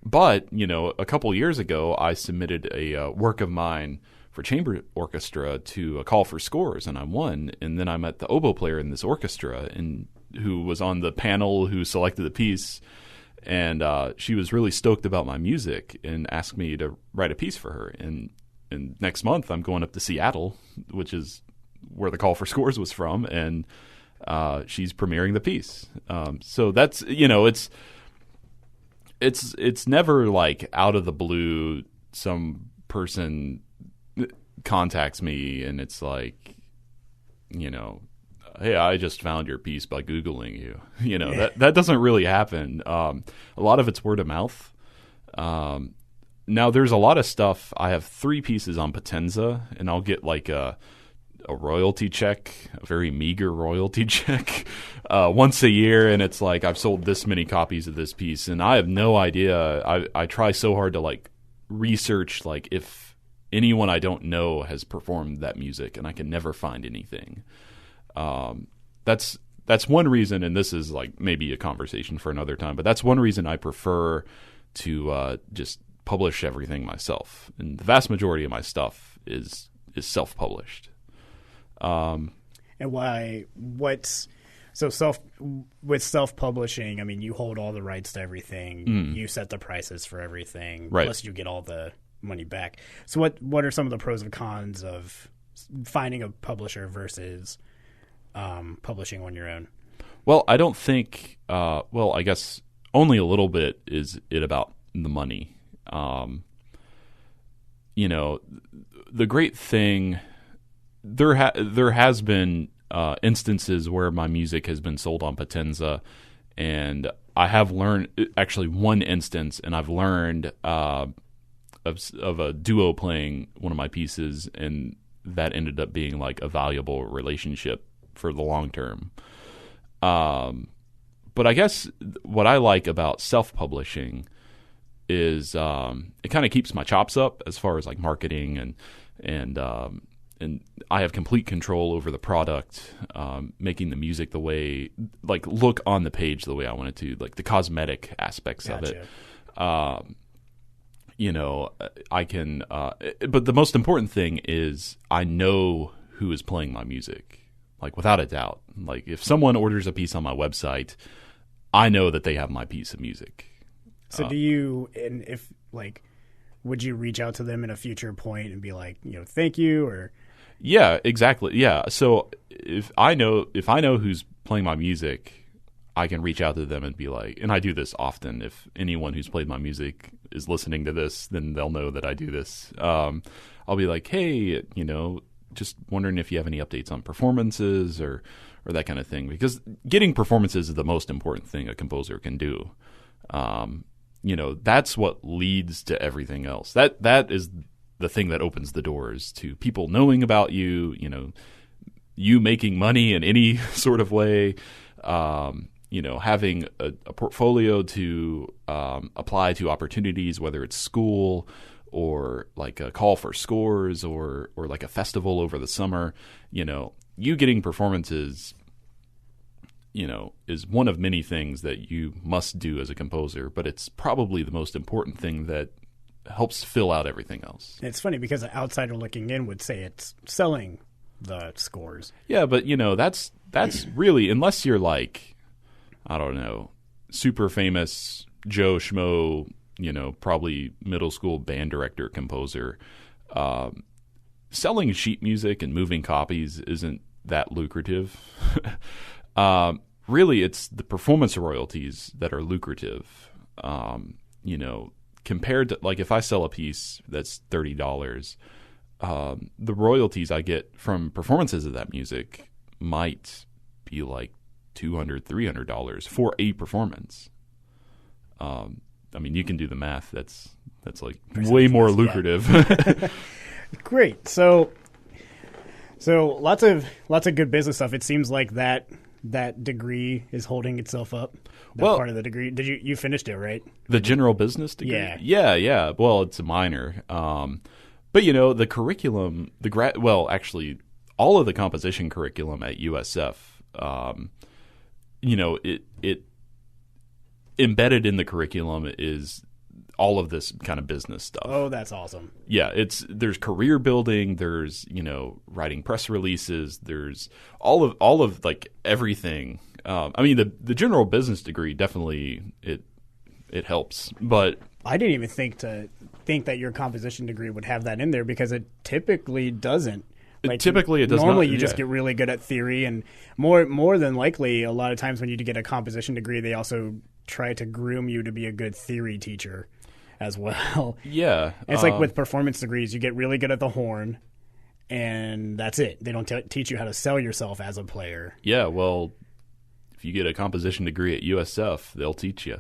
Speaker 2: But, a couple years ago, I submitted a work of mine for chamber orchestra to a call for scores, and I won. And then I met the oboe player in this orchestra, and who was on the panel who selected the piece, and she was really stoked about my music and asked me to write a piece for her. And next month I'm going up to Seattle, which is where the call for scores was from, and she's premiering the piece. So that's, it's never out of the blue some person contacts me and it's "Hey, I just found your piece by Googling you." That doesn't really happen. A lot of it's word of mouth. Now there's a lot of stuff. I have 3 pieces on Potenza, and I'll get a royalty check, a very meager royalty check, once a year, and it's I've sold this many copies of this piece, and I have no idea. I try so hard to research if anyone I don't know has performed that music, and I can never find anything. That's one reason, and this is maybe a conversation for another time, but that's one reason I prefer to just publish everything myself, and the vast majority of my stuff is self-published.
Speaker 1: And why? With self-publishing? I mean, you hold all the rights to everything. You set the prices for everything.
Speaker 2: Right.
Speaker 1: Plus, you get all the money back. So, what are some of the pros and cons of finding a publisher versus publishing on your own?
Speaker 2: Well, I don't think. I guess only a little bit is it about the money. The great thing there has been instances where my music has been sold on Potenza, and I have learned actually one instance, and I've learned of a duo playing one of my pieces, and that ended up being like a valuable relationship for the long term. But I guess what I like about self-publishing is it kind of keeps my chops up as far as like marketing, and I have complete control over the product, making the music the way, like, look on the page the way I want it to, like the cosmetic aspects of it. I can, but the most important thing is I know who is playing my music, like without a doubt. Like if someone orders a piece on my website, I know that they have my piece of music.
Speaker 1: So would you reach out to them in a future point and be like, thank you, or?
Speaker 2: Yeah, exactly. Yeah. So if I know who's playing my music, I can reach out to them and be like, and I do this often. If anyone who's played my music is listening to this, then they'll know that I do this. I'll be like, hey, just wondering if you have any updates on performances or that kind of thing, because getting performances is the most important thing a composer can do. That's what leads to everything else. That is the thing that opens the doors to people knowing about you, you making money in any sort of way, having a portfolio to apply to opportunities, whether it's school or like a call for scores or like a festival over the summer. You getting performances, is one of many things that you must do as a composer, but it's probably the most important thing that helps fill out everything else.
Speaker 1: It's funny because an outsider looking in would say it's selling the scores.
Speaker 2: Yeah, but that's really, unless you're like, I don't know, super famous Joe Schmo, probably middle school band director, composer, selling sheet music and moving copies isn't that lucrative. Really, it's the performance royalties that are lucrative. Compared to, like, if I sell a piece that's $30, the royalties I get from performances of that music might be like $200, $300 for a performance. You can do the math. That's like way more lucrative. Yeah.
Speaker 1: Great. So lots of good business stuff. It seems like that degree is holding itself up. Part of the degree. Did you finished it, right?
Speaker 2: The general business degree? Yeah. Well, it's a minor. But the curriculum, actually all of the composition curriculum at USF, it embedded in the curriculum is all of this kind of business stuff.
Speaker 1: Oh, that's awesome.
Speaker 2: Yeah, there's career building, there's, writing press releases, there's all of like everything. The general business degree definitely it helps, but
Speaker 1: I didn't even think that your composition degree would have that in there, because it typically doesn't.
Speaker 2: Typically, it does
Speaker 1: normally
Speaker 2: not.
Speaker 1: You just get really good at theory, and more than likely, a lot of times when you get a composition degree, they also try to groom you to be a good theory teacher as well.
Speaker 2: Yeah.
Speaker 1: It's like with performance degrees, you get really good at the horn, and that's it. They don't teach you how to sell yourself as a player.
Speaker 2: Yeah, well, if you get a composition degree at USF, they'll teach you.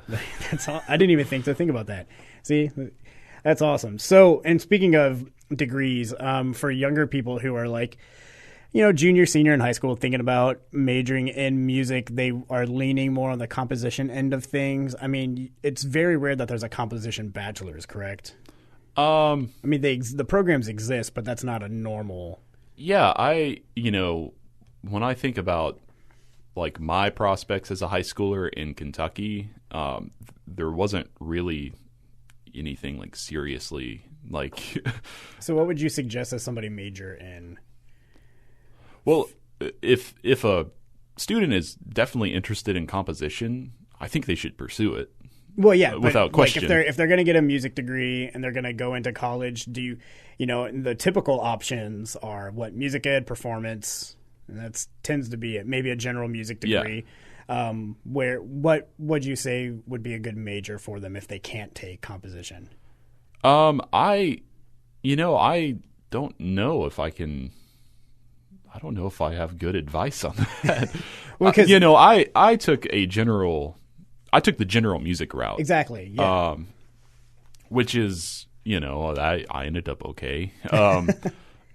Speaker 1: That's all. I didn't even think about that. See, that's awesome. So, and speaking of degrees, for younger people who are like, junior, senior in high school, thinking about majoring in music, they are leaning more on the composition end of things. It's very rare that there's a composition bachelor's, correct? The programs exist, but that's not a normal.
Speaker 2: Yeah, when I think about like my prospects as a high schooler in Kentucky, there wasn't really, anything like seriously. Like,
Speaker 1: So what would you suggest as somebody major in?
Speaker 2: well, if a student is definitely interested in composition, I think they should pursue it.
Speaker 1: Well, yeah,
Speaker 2: without question.
Speaker 1: Like if they're going to get a music degree and they're going to go into college, the typical options are what, music ed, performance, and that tends to be maybe a general music degree. Yeah. What would you say would be a good major for them if they can't take composition?
Speaker 2: I don't know if I can. I don't know if I have good advice on that. Well, I took the general music route.
Speaker 1: Exactly. Yeah.
Speaker 2: Which is, I ended up okay.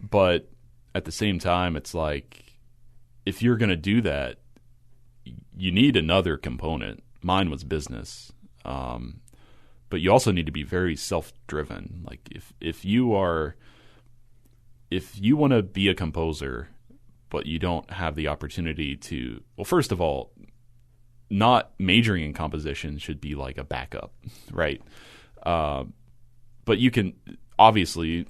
Speaker 2: But at the same time, it's like, if you're going to do that, you need another component. Mine was business. But you also need to be very self-driven. Like if you want to be a composer, but you don't have the opportunity to, well, first of all, not majoring in composition should be like a backup, right? But you can, obviously,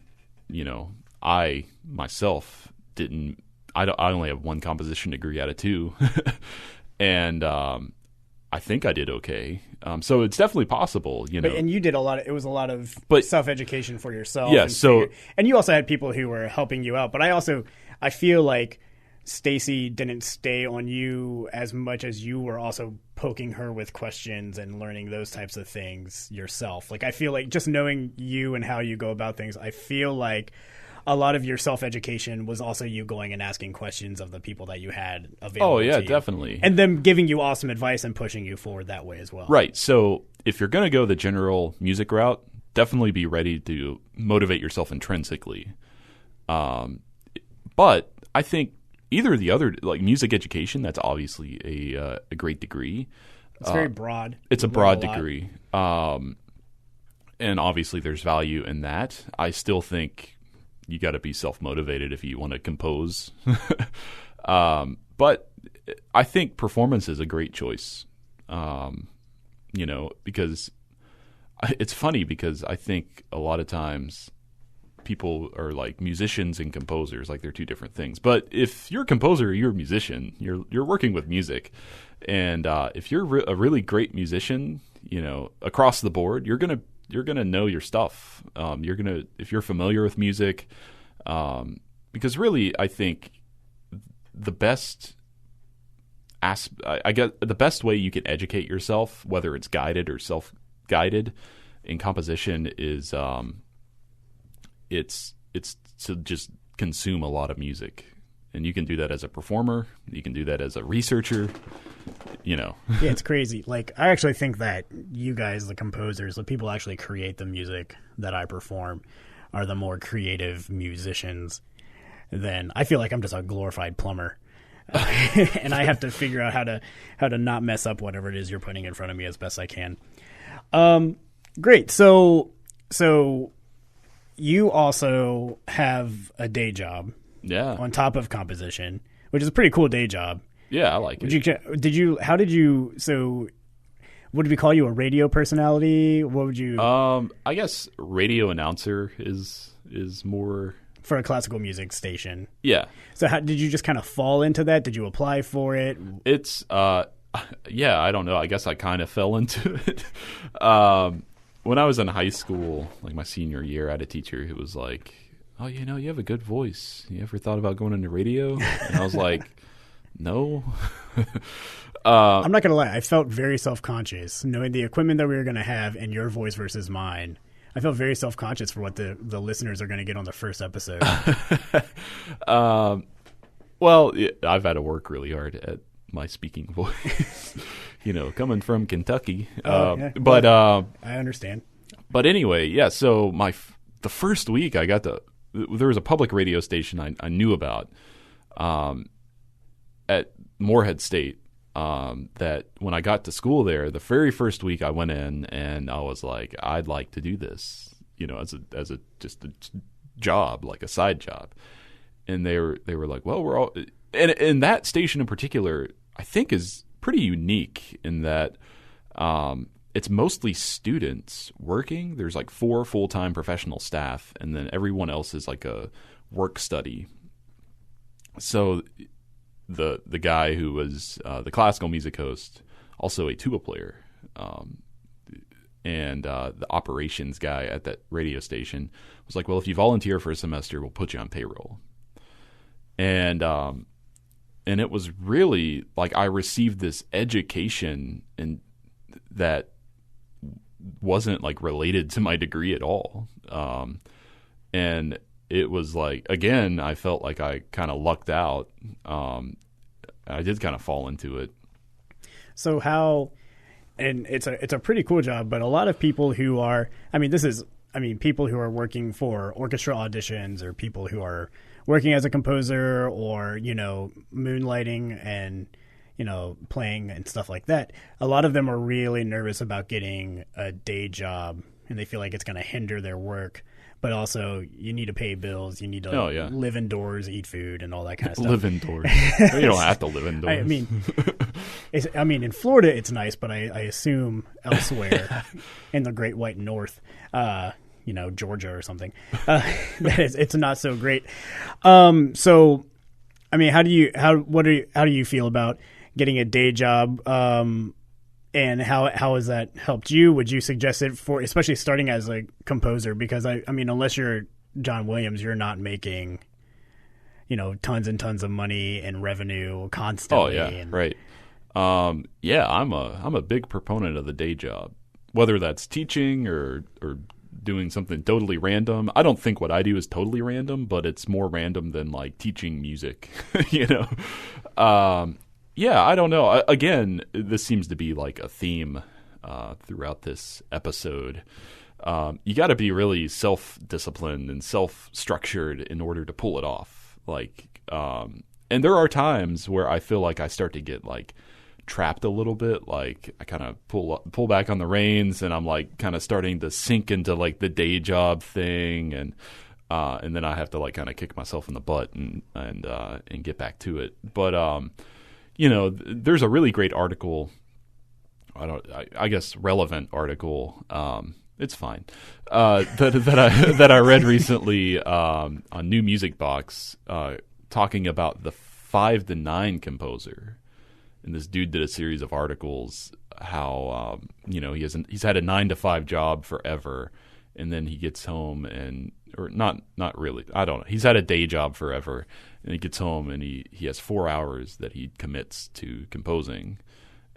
Speaker 2: I myself didn't, I only have one composition degree out of two. And I think I did okay. So it's definitely possible,
Speaker 1: And you did it was a lot of self-education for yourself.
Speaker 2: Yeah,
Speaker 1: and you also had people who were helping you out. But I feel like Stacy didn't stay on you as much as you were also poking her with questions and learning those types of things yourself. Like, I feel like just knowing you and how you go about things, I feel like a lot of your self-education was also you going and asking questions of the people that you had available.
Speaker 2: Oh, yeah,
Speaker 1: to you.
Speaker 2: Definitely.
Speaker 1: And them giving you awesome advice and pushing you forward that way as well.
Speaker 2: Right. So if you're going to go the general music route, definitely be ready to motivate yourself intrinsically. But I think either the other, like music education, that's obviously a great degree.
Speaker 1: It's very broad.
Speaker 2: It's a broad degree. And obviously there's value in that. I still think you got to be self-motivated if you want to compose. But I think performance is a great choice, because it's funny because I think a lot of times people are like musicians and composers, like they're two different things. But if you're a composer, you're a musician. You're working with music, and if you're a really great musician, across the board, you're gonna know your stuff. If you're familiar with music, because really, I think the best the best way you can educate yourself, whether it's guided or self-guided in composition, is it's to just consume a lot of music. And you can do that as a performer. You can do that as a researcher, Yeah,
Speaker 1: it's crazy. Like, I actually think that you guys, the composers, the people who actually create the music that I perform, are the more creative musicians than I feel like I'm just a glorified plumber. And I have to figure out how to not mess up whatever it is you're putting in front of me as best I can. Great. So you also have a day job, on top of composition, which is a pretty cool day job.
Speaker 2: Yeah, I like it.
Speaker 1: So would we call you a radio personality? What would you?
Speaker 2: I guess radio announcer is more
Speaker 1: for a classical music station.
Speaker 2: Yeah.
Speaker 1: So how did you just kind of fall into that? Did you apply for it?
Speaker 2: It's yeah, I don't know. I guess I kind of fell into it. When I was in high school, like my senior year, I had a teacher who was like, "Oh, you have a good voice. You ever thought about going into radio?" And I was like, "No."
Speaker 1: I'm not going to lie. I felt very self-conscious knowing the equipment that we were going to have and your voice versus mine. I felt very self-conscious for what the listeners are going to get on the first episode.
Speaker 2: Well, I've had to work really hard at my speaking voice, coming from Kentucky.
Speaker 1: Yeah.
Speaker 2: But
Speaker 1: I understand.
Speaker 2: But anyway, yeah. So the first week I got there was a public radio station I knew about at Morehead State. That when I got to school there, the very first week I went in and I was like, I'd like to do this, as a just a job, like a side job. And they were like, well, we're all, and that station in particular, I think is pretty unique in that, it's mostly students working. There's like 4 full-time professional staff, and then everyone else is like a work study. So the guy who was the classical music host, also a tuba player, and the operations guy at that radio station was like, well, if you volunteer for a semester, we'll put you on payroll. And it was really like I received this education and that wasn't like related to my degree at all. And it was like, again, I felt like I kind of lucked out. I did kind of fall into it.
Speaker 1: So how, and it's a pretty cool job, but a lot of people who are, people who are working for orchestra auditions, or people who are working as a composer, or, moonlighting and, playing and stuff like that. A lot of them are really nervous about getting a day job, and they feel like it's going to hinder their work. But also, you need to pay bills. You need to live indoors, eat food, and all that kind of stuff.
Speaker 2: Live indoors. You don't have to live indoors.
Speaker 1: In Florida, it's nice, but I assume elsewhere in the Great White North, Georgia or something, it's not so great. So, how do you feel about getting a day job? And how has that helped you? Would you suggest it for, especially starting as a composer? Because unless you're John Williams, you're not making, tons and tons of money and revenue constantly.
Speaker 2: Oh yeah, right. I'm a big proponent of the day job, whether that's teaching or doing something totally random. I don't think what I do is totally random, but it's more random than like teaching music, Yeah, I don't know. Again, this seems to be like a theme throughout this episode. You got to be really self-disciplined and self-structured in order to pull it off. And there are times where I feel like I start to get like trapped a little bit. Like I kind of pull back on the reins, and I'm like kind of starting to sink into like the day job thing, and then I have to like kind of kick myself in the butt and get back to it. But there's a really great article. I guess relevant article. It's fine. That I read recently on New Music Box, talking about the 5 to 9 composer. And this dude did a series of articles how he's had a 9 to 5 job forever, and then he gets home or not really. I don't know. He's had a day job forever, and he gets home and he has 4 hours that he commits to composing.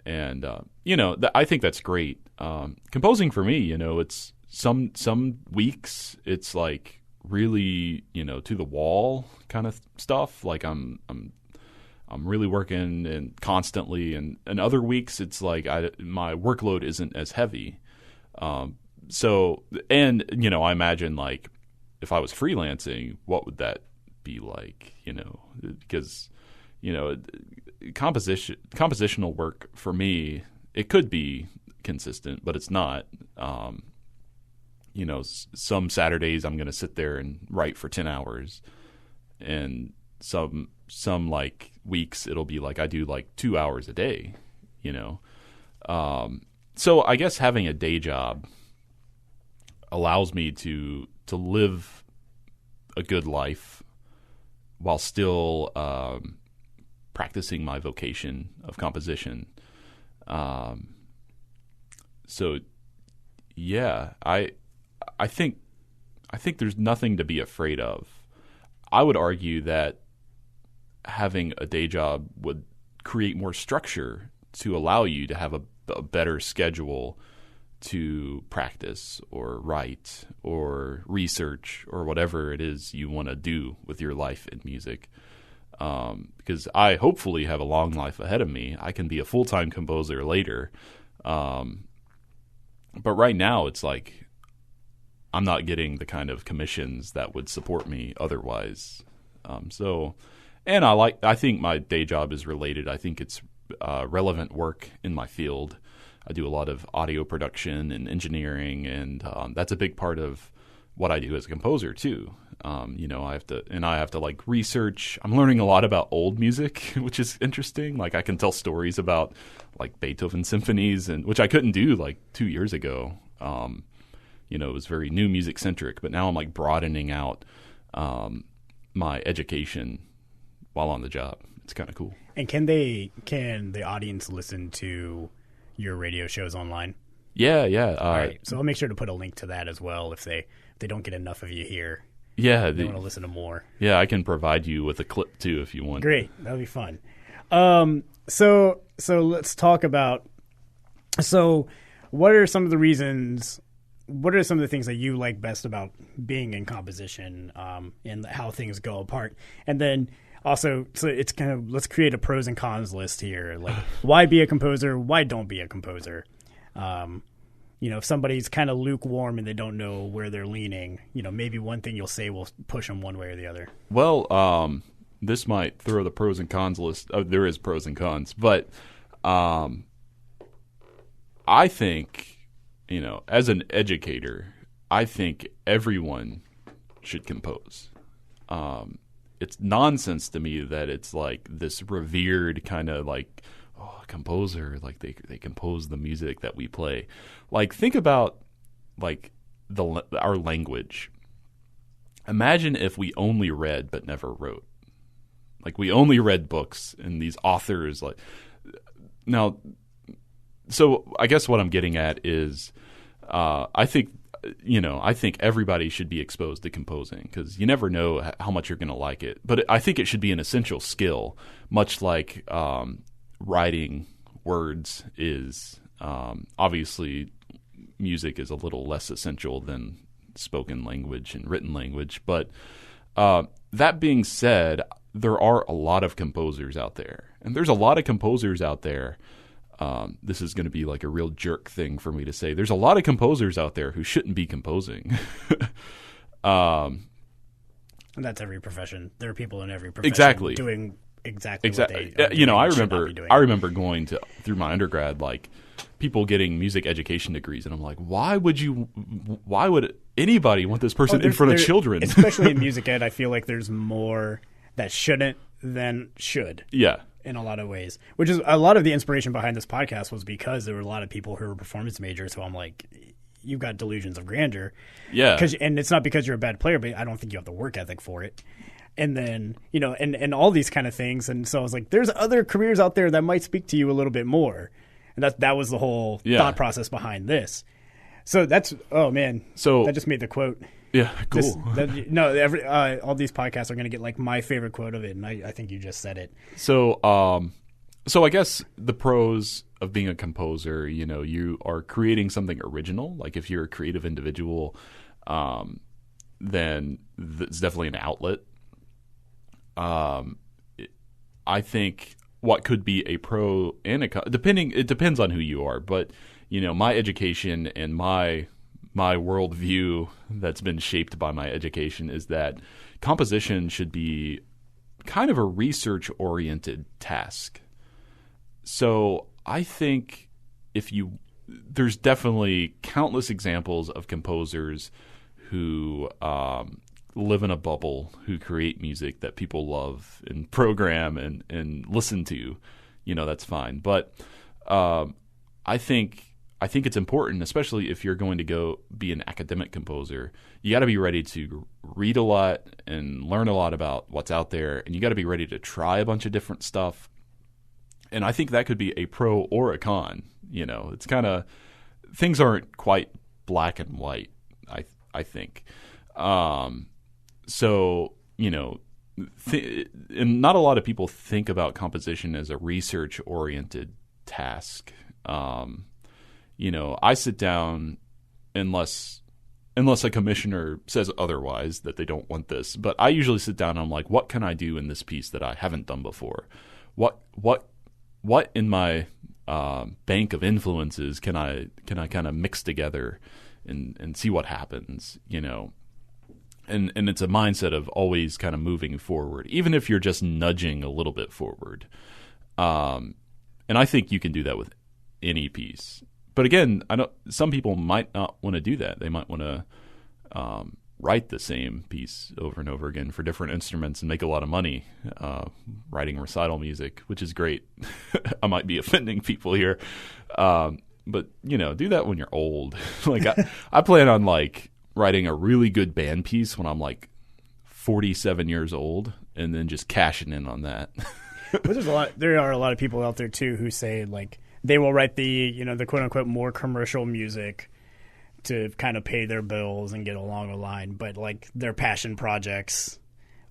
Speaker 2: And, I think that's great. Composing for me, it's some weeks it's like really, to the wall kind of stuff. Like I'm really working and constantly, and other weeks it's like my workload isn't as heavy. So, and, I imagine like if I was freelancing, what would that be like, because, compositional work for me, it could be consistent, but it's not. Some Saturdays I'm going to sit there and write for 10 hours, and some like weeks it'll be like I do like 2 hours a day, So I guess having a day job allows me to live a good life while still practicing my vocation of composition. So yeah, I think there's nothing to be afraid of. I would argue that having a day job would create more structure to allow you to have a better schedule to practice or write or research or whatever it is you want to do with your life in music. Because I hopefully have a long life ahead of me. I can be a full-time composer later. But right now it's like I'm not getting the kind of commissions that would support me otherwise. And I think my day job is related. I think it's relevant work in my field. I do a lot of audio production and engineering, and that's a big part of what I do as a composer too. I have to like research. I'm learning a lot about old music, which is interesting. Like I can tell stories about like Beethoven symphonies, and which I couldn't do like 2 years ago. It was very new music centric, but now I'm like broadening out my education while on the job. It's kind of cool.
Speaker 1: And can the audience listen to your radio shows online?
Speaker 2: Yeah.
Speaker 1: All right. So I'll make sure to put a link to that as well if they don't get enough of you here.
Speaker 2: Yeah.
Speaker 1: They want to listen to more.
Speaker 2: Yeah, I can provide you with a clip too if you want.
Speaker 1: Great. That'll be fun. So let's talk about, what are some of the reasons, what are some of the things that you like best about being in composition, and how things go apart? And then also, so it's kind of, let's create a pros and cons list here. Like, why be a composer? Why don't be a composer? If somebody's kind of lukewarm and they don't know where they're leaning, maybe one thing you'll say will push them one way or the other.
Speaker 2: Well, this might throw the pros and cons list. Oh, there is pros and cons, but I think, as an educator, I think everyone should compose. It's nonsense to me that it's like this revered kind of like, a composer, like they compose the music that we play. Like, think about like our language. Imagine if we only read but never wrote. Like, we only read books and these authors now. So I guess what I'm getting at is, I think everybody should be exposed to composing because you never know how much you're going to like it. But I think it should be an essential skill, much like writing words is. Obviously, music is a little less essential than spoken language and written language. But that being said, there are a lot of composers out there. And there's a lot of composers out there. This is going to be like a real jerk thing for me to say. There's a lot of composers out there who shouldn't be composing.
Speaker 1: And that's every profession. There are people in every profession
Speaker 2: exactly
Speaker 1: doing exactly what they
Speaker 2: I remember going through my undergrad, like people getting music education degrees, and I'm like, why would anybody want this person in front of children?
Speaker 1: Especially in music ed, I feel like there's more that shouldn't than should.
Speaker 2: Yeah.
Speaker 1: In a lot of ways, which is a lot of the inspiration behind this podcast was because there were a lot of people who were performance majors. So I'm like, you've got delusions of grandeur.
Speaker 2: Yeah.
Speaker 1: And it's not because you're a bad player, but I don't think you have the work ethic for it. And then, and all these kind of things. And so I was like, there's other careers out there that might speak to you a little bit more. And that was the whole thought process behind this. So that's, oh man. So that just made the quote.
Speaker 2: Yeah, cool.
Speaker 1: All these podcasts are going to get like my favorite quote of it, and I think you just said it.
Speaker 2: So I guess the pros of being a composer, you are creating something original. Like if you're a creative individual, then it's definitely an outlet. I think what could be a pro and it depends on who you are, but my education and my worldview that's been shaped by my education is that composition should be kind of a research-oriented task. So I think there's definitely countless examples of composers who live in a bubble, who create music that people love and program and listen to. That's fine. But I think it's important, especially if you're going to go be an academic composer, you got to be ready to read a lot and learn a lot about what's out there, and you got to be ready to try a bunch of different stuff. And I think that could be a pro or a con. It's kind of, things aren't quite black and white, I think. And not a lot of people think about composition as a research-oriented task. I sit down unless a commissioner says otherwise, that they don't want this. But I usually sit down and I'm like, what can I do in this piece that I haven't done before? What in my bank of influences can I kind of mix together and see what happens, And it's a mindset of always kind of moving forward, even if you're just nudging a little bit forward. And I think you can do that with any piece. But again, some people might not want to do that. They might want to write the same piece over and over again for different instruments and make a lot of money writing recital music, which is great. I might be offending people here, but do that when you're old. Like I plan on like writing a really good band piece when I'm like 47 years old, and then just cashing in on that.
Speaker 1: But there are a lot of people out there too who say like they will write the the quote unquote more commercial music to kind of pay their bills and get along the line, but like their passion projects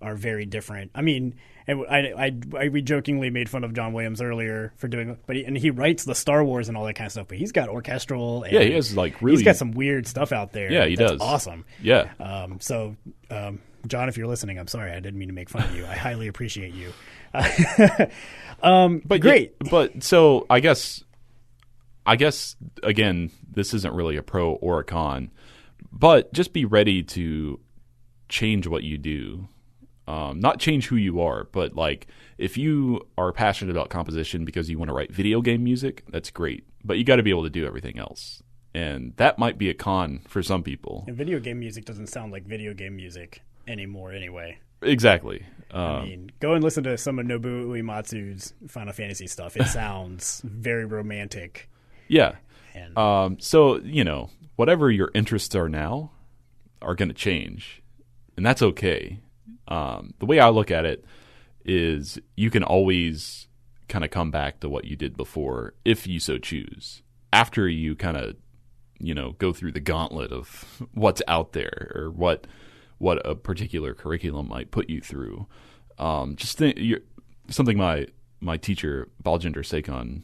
Speaker 1: are very different. I mean, we jokingly made fun of John Williams earlier for doing, but he writes the Star Wars and all that kind of stuff. But he's got orchestral. And
Speaker 2: he has like really.
Speaker 1: He's got some weird stuff out there.
Speaker 2: Yeah, he does.
Speaker 1: Awesome.
Speaker 2: Yeah.
Speaker 1: John, if you're listening, I'm sorry, I didn't mean to make fun of you. I highly appreciate you. But great.
Speaker 2: But so I guess again, this isn't really a pro or a con, but just be ready to change what you do. Not change who you are, but like if you are passionate about composition because you want to write video game music, that's great. But you got to be able to do everything else. And that might be a con for some people.
Speaker 1: And video game music doesn't sound like video game music anymore anyway.
Speaker 2: Exactly.
Speaker 1: I mean, go and listen to some of Nobuo Uematsu's Final Fantasy stuff. It sounds very romantic.
Speaker 2: Yeah.
Speaker 1: And
Speaker 2: so, whatever your interests are now are going to change. And that's okay. The way I look at it is you can always kind of come back to what you did before if you so choose. After you kind of, go through the gauntlet of what's out there or what a particular curriculum might put you through. Just think, something my teacher, Baljinder Sekon,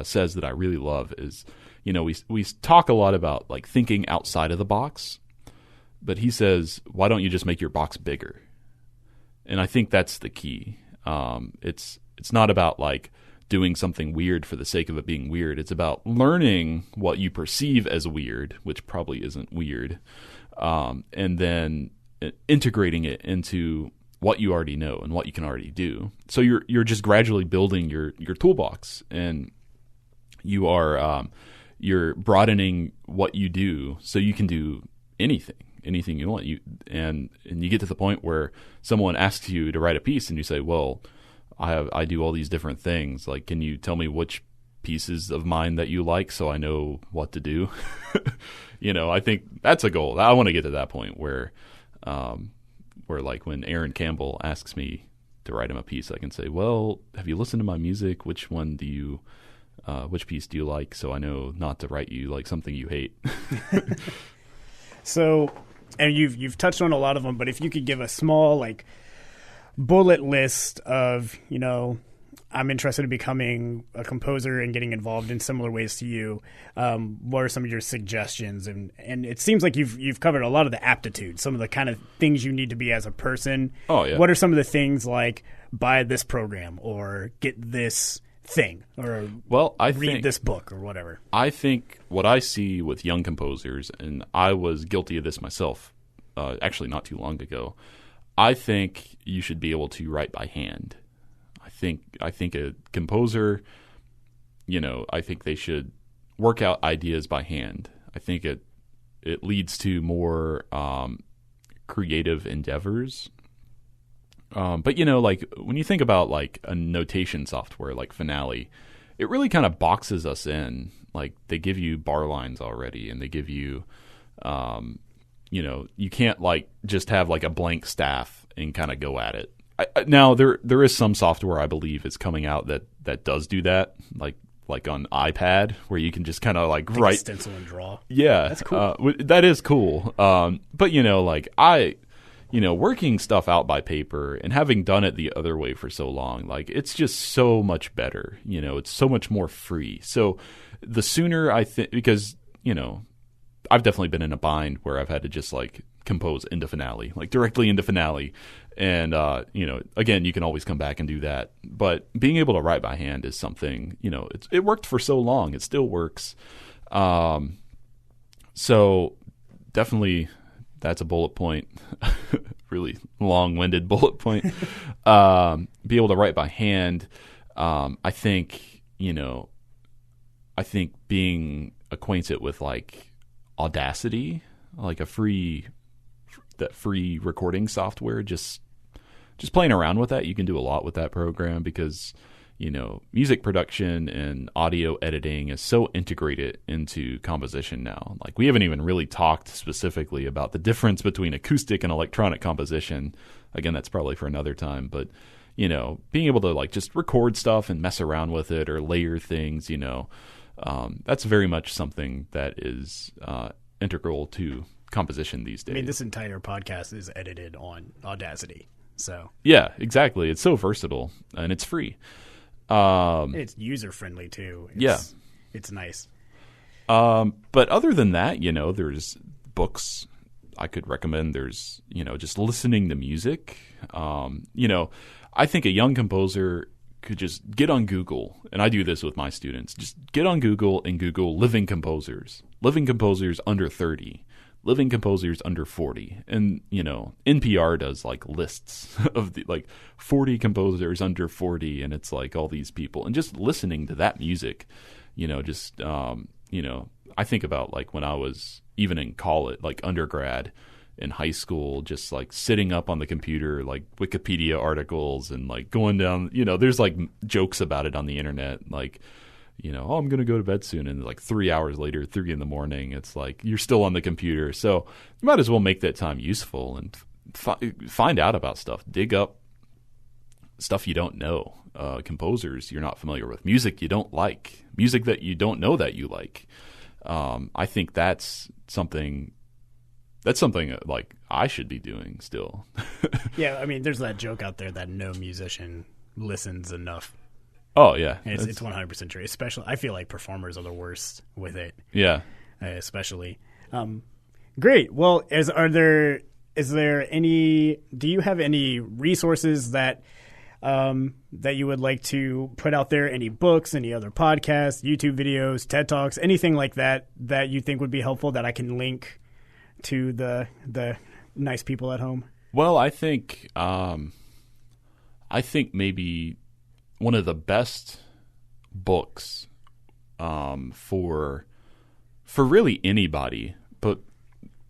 Speaker 2: says that I really love is, we talk a lot about like thinking outside of the box, but he says, why don't you just make your box bigger? And I think that's the key. It's not about like doing something weird for the sake of it being weird. It's about learning what you perceive as weird, which probably isn't weird, and then integrating it into what you already know and what you can already do. So you're just gradually building your toolbox, and you are you're broadening what you do so you can do anything you want. And you get to the point where someone asks you to write a piece, and you say, well, I do all these different things. Like, can you tell me which pieces of mine that you like so I know what to do? I think that's a goal. I want to get to that point where like when Aaron Campbell asks me to write him a piece, I can say, well, have you listened to my music? Which piece do you like? So I know not to write you like something you hate.
Speaker 1: So, and you've touched on a lot of them, but if you could give a small like bullet list of, I'm interested in becoming a composer and getting involved in similar ways to you. What are some of your suggestions? And it seems like you've covered a lot of the aptitudes, some of the kind of things you need to be as a person.
Speaker 2: Oh, yeah.
Speaker 1: What are some of the things like buy this program or get this thing or read this book or whatever?
Speaker 2: I think what I see with young composers, and I was guilty of this myself, actually not too long ago, I think you should be able to write by hand. I think a composer, I think they should work out ideas by hand. I think it leads to more creative endeavors. But like when you think about like a notation software like Finale, it really kind of boxes us in. Like they give you bar lines already, and they give you, you can't like just have like a blank staff and kind of go at it. Now there is some software I believe is coming out that does do that, like on iPad, where you can just kind of like write
Speaker 1: stencil and draw.
Speaker 2: Yeah,
Speaker 1: that's cool.
Speaker 2: That is cool. But working stuff out by paper and having done it the other way for so long, like it's just so much better. It's so much more free. So the sooner I think, because I've definitely been in a bind where I've had to just like compose into Finale, like directly into Finale. And, again, you can always come back and do that. But being able to write by hand is something, it worked for so long. It still works. So definitely that's a bullet point, really long-winded bullet point. Be able to write by hand. I think being acquainted with like Audacity, like a free that free recording software, just playing around with that. You can do a lot with that program because, music production and audio editing is so integrated into composition now. Like, we haven't even really talked specifically about the difference between acoustic and electronic composition. Again, that's probably for another time, but being able to like just record stuff and mess around with it or layer things, that's very much something that is integral to composition these days.
Speaker 1: I mean, this entire podcast is edited on Audacity, so
Speaker 2: yeah, exactly. It's so versatile and it's free.
Speaker 1: It's user friendly too. It's nice.
Speaker 2: But other than that, there's books I could recommend. There's just listening to music. I think a young composer could just get on Google, and I do this with my students. Just get on Google and Google living composers under 30. Living composers under 40. And, NPR does like lists of the like 40 composers under 40. And it's like all these people, and just listening to that music, I think about like when I was even in college, like undergrad in high school, just like sitting up on the computer, like Wikipedia articles and like going down, there's like jokes about it on the internet. Like, I'm going to go to bed soon. And like 3 hours later, 3 a.m, it's like you're still on the computer. So you might as well make that time useful and find out about stuff. Dig up stuff you don't know. Composers you're not familiar with. Music you don't like. Music that you don't know that you like. I think that's something like I should be doing still.
Speaker 1: Yeah, I mean, there's that joke out there that no musician listens enough.
Speaker 2: Oh yeah,
Speaker 1: and it's 100% true. Especially, I feel like performers are the worst with it.
Speaker 2: Yeah,
Speaker 1: especially. Great. Well, is there any? Do you have any resources that you would like to put out there? Any books, any other podcasts, YouTube videos, TED Talks, anything like that you think would be helpful that I can link to the nice people at home?
Speaker 2: Well, I think maybe one of the best books for really anybody, but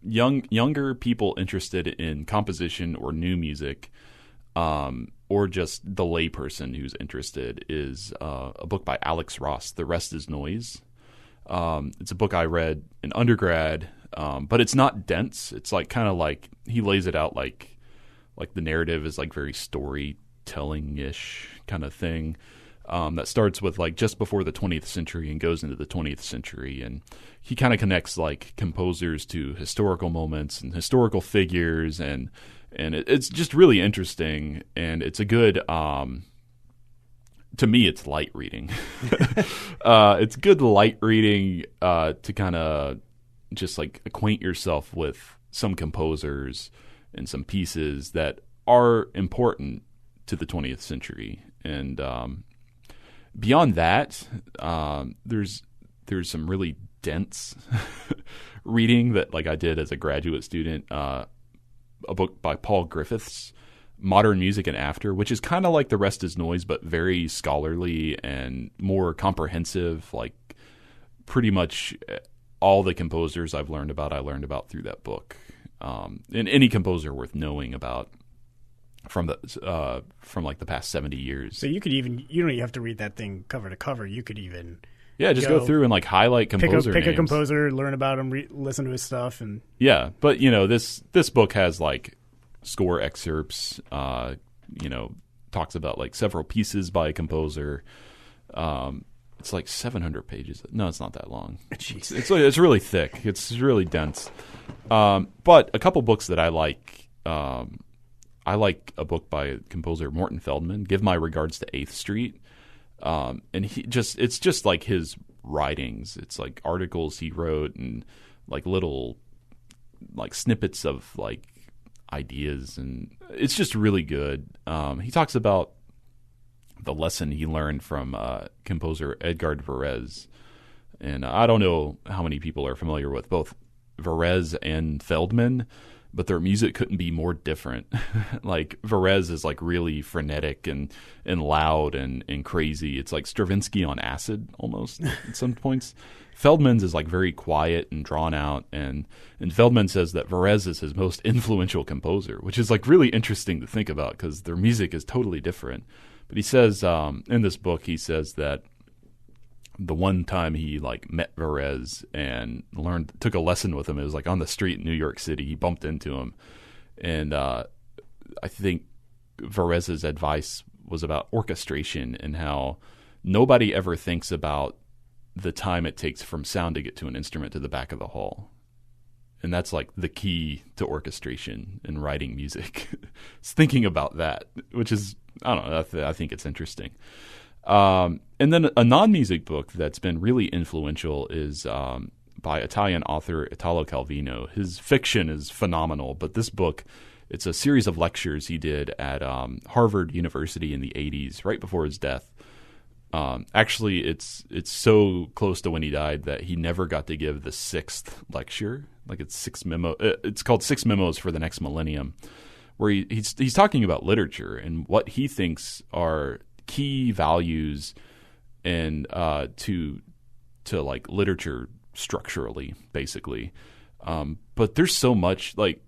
Speaker 2: younger people interested in composition or new music, or just the layperson who's interested, is a book by Alex Ross, The Rest is Noise. It's a book I read in undergrad, but it's not dense. It's like kind of like he lays it out like the narrative is like very storytelling-ish kind of thing, that starts with like just before the 20th century and goes into the 20th century. And he kind of connects like composers to historical moments and historical figures, and it's just really interesting. And it's a good, to me, it's light reading. It's good light reading to kind of just like acquaint yourself with some composers and some pieces that are important to the 20th century. And beyond that, there's some really dense reading that like I did as a graduate student, a book by Paul Griffiths, Modern Music and After, which is kind of like The Rest is Noise, but very scholarly and more comprehensive. Like pretty much all the composers I learned about through that book. And any composer worth knowing about from like the past 70 years.
Speaker 1: So you could even, you don't even have to read that thing cover to cover. You could even
Speaker 2: just go through and like highlight composer
Speaker 1: pick
Speaker 2: names.
Speaker 1: a composer, learn about him, listen to his stuff, and
Speaker 2: but this book has like score excerpts. Talks about like several pieces by a composer. It's like 700 pages. No, it's not that long.
Speaker 1: Jeez.
Speaker 2: It's really thick. It's really dense. But a couple books that I like. I like a book by composer Morton Feldman, Give My Regards to 8th Street. And it's just like his writings. It's like articles he wrote and like little like snippets of like ideas, and it's just really good. He talks about the lesson he learned from composer Edgard Varese. And I don't know how many people are familiar with both Varese and Feldman, but their music couldn't be more different. Like Varese is like really frenetic and loud and crazy. It's like Stravinsky on acid almost at some points. Feldman's is like very quiet and drawn out, and Feldman says that Varese is his most influential composer, which is like really interesting to think about because their music is totally different. But he says in this book, he says that the one time he like met Varese and took a lesson with him, it was like on the street in New York City. He bumped into him, and I think Varese's advice was about orchestration and how nobody ever thinks about the time it takes from sound to get to an instrument to the back of the hall. And that's like the key to orchestration and writing music. It's thinking about that, which is, I don't know, I think it's interesting. And then a non-music book that's been really influential is by Italian author Italo Calvino. His fiction is phenomenal, but this book, it's a series of lectures he did at Harvard University in the 80s, right before his death. Actually, it's so close to when he died that he never got to give the sixth lecture. Like it's called 6 Memos for the Next Millennium, where he's talking about literature and what he thinks are key values and to like literature structurally, basically. But there's so much, like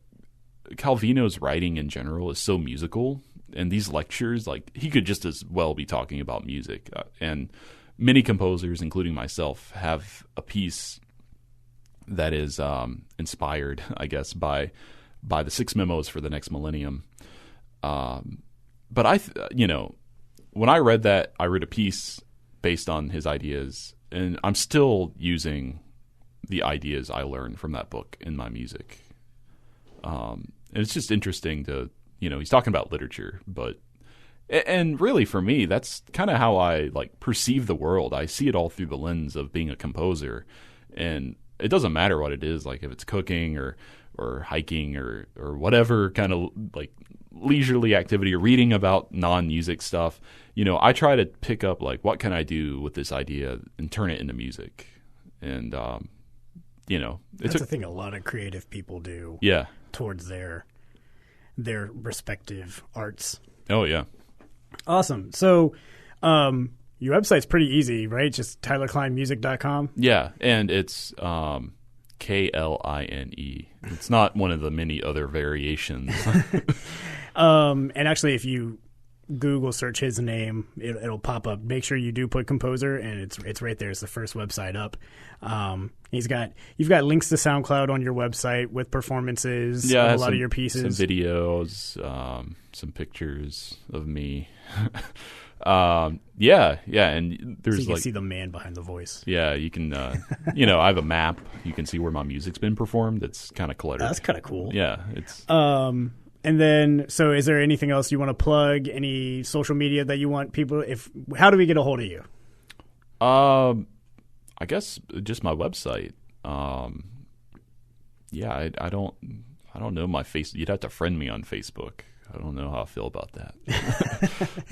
Speaker 2: Calvino's writing in general is so musical. And these lectures, like he could just as well be talking about music. And many composers, including myself, have a piece that is inspired, I guess, by the 6 Memos for the Next Millennium. But when I read that, I read a piece based on his ideas, and I'm still using the ideas I learned from that book in my music. And it's just interesting to, he's talking about literature, and really for me, that's kind of how I like perceive the world. I see it all through the lens of being a composer, and it doesn't matter what it is, like if it's cooking or hiking or whatever kind of like leisurely activity or reading about non-music stuff. I try to pick up like, what can I do with this idea and turn it into music? And,
Speaker 1: that's the thing a lot of creative people do.
Speaker 2: Yeah.
Speaker 1: Towards their respective arts.
Speaker 2: Oh, yeah.
Speaker 1: Awesome. So, your website's pretty easy, right? Just tylerklinemusic.com.
Speaker 2: Yeah. And it's, Kline. It's not one of the many other variations.
Speaker 1: And actually, if you Google search his name, it'll pop up. Make sure you do put composer, and it's right there. It's the first website up. You've got links to SoundCloud on your website with performances of a lot of your pieces,
Speaker 2: some videos, some pictures of me. And there's
Speaker 1: so you can
Speaker 2: like
Speaker 1: see the man behind the voice.
Speaker 2: Yeah, you can. I have a map. You can see where my music's been performed. It's kind of cluttered.
Speaker 1: That's kind of cool.
Speaker 2: Yeah, it's.
Speaker 1: And then, so is there anything else you want to plug? Any social media that you want people? How do we get a hold of you?
Speaker 2: I guess just my website. I don't know my face. You'd have to friend me on Facebook. I don't know how I feel about that.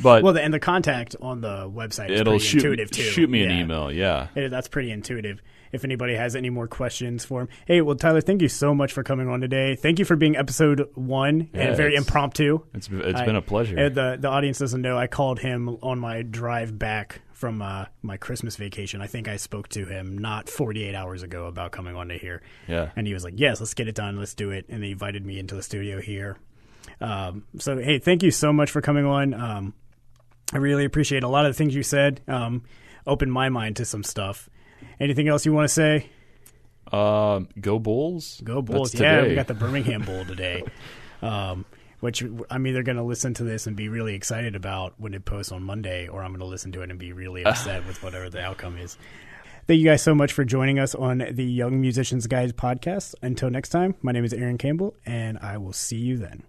Speaker 2: But
Speaker 1: and the contact on the website is pretty intuitive too.
Speaker 2: Shoot me an email. Yeah,
Speaker 1: that's pretty intuitive. If anybody has any more questions for him. Hey, well, Tyler, thank you so much for coming on today. Thank you for being episode 1 and very impromptu.
Speaker 2: It's been a pleasure.
Speaker 1: The audience doesn't know I called him on my drive back from my Christmas vacation. I think I spoke to him not 48 hours ago about coming on to here.
Speaker 2: Yeah.
Speaker 1: And he was like, yes, let's get it done. Let's do it. And they invited me into the studio here. So, hey, thank you so much for coming on. I really appreciate a lot of the things you said. Opened my mind to some stuff. Anything else you want to say?
Speaker 2: Go Bulls.
Speaker 1: Go Bulls. Yeah, we got the Birmingham Bowl today, which I'm either going to listen to this and be really excited about when it posts on Monday, or I'm going to listen to it and be really upset with whatever the outcome is. Thank you guys so much for joining us on the Young Musicians Guide podcast. Until next time, my name is Aaron Campbell, and I will see you then.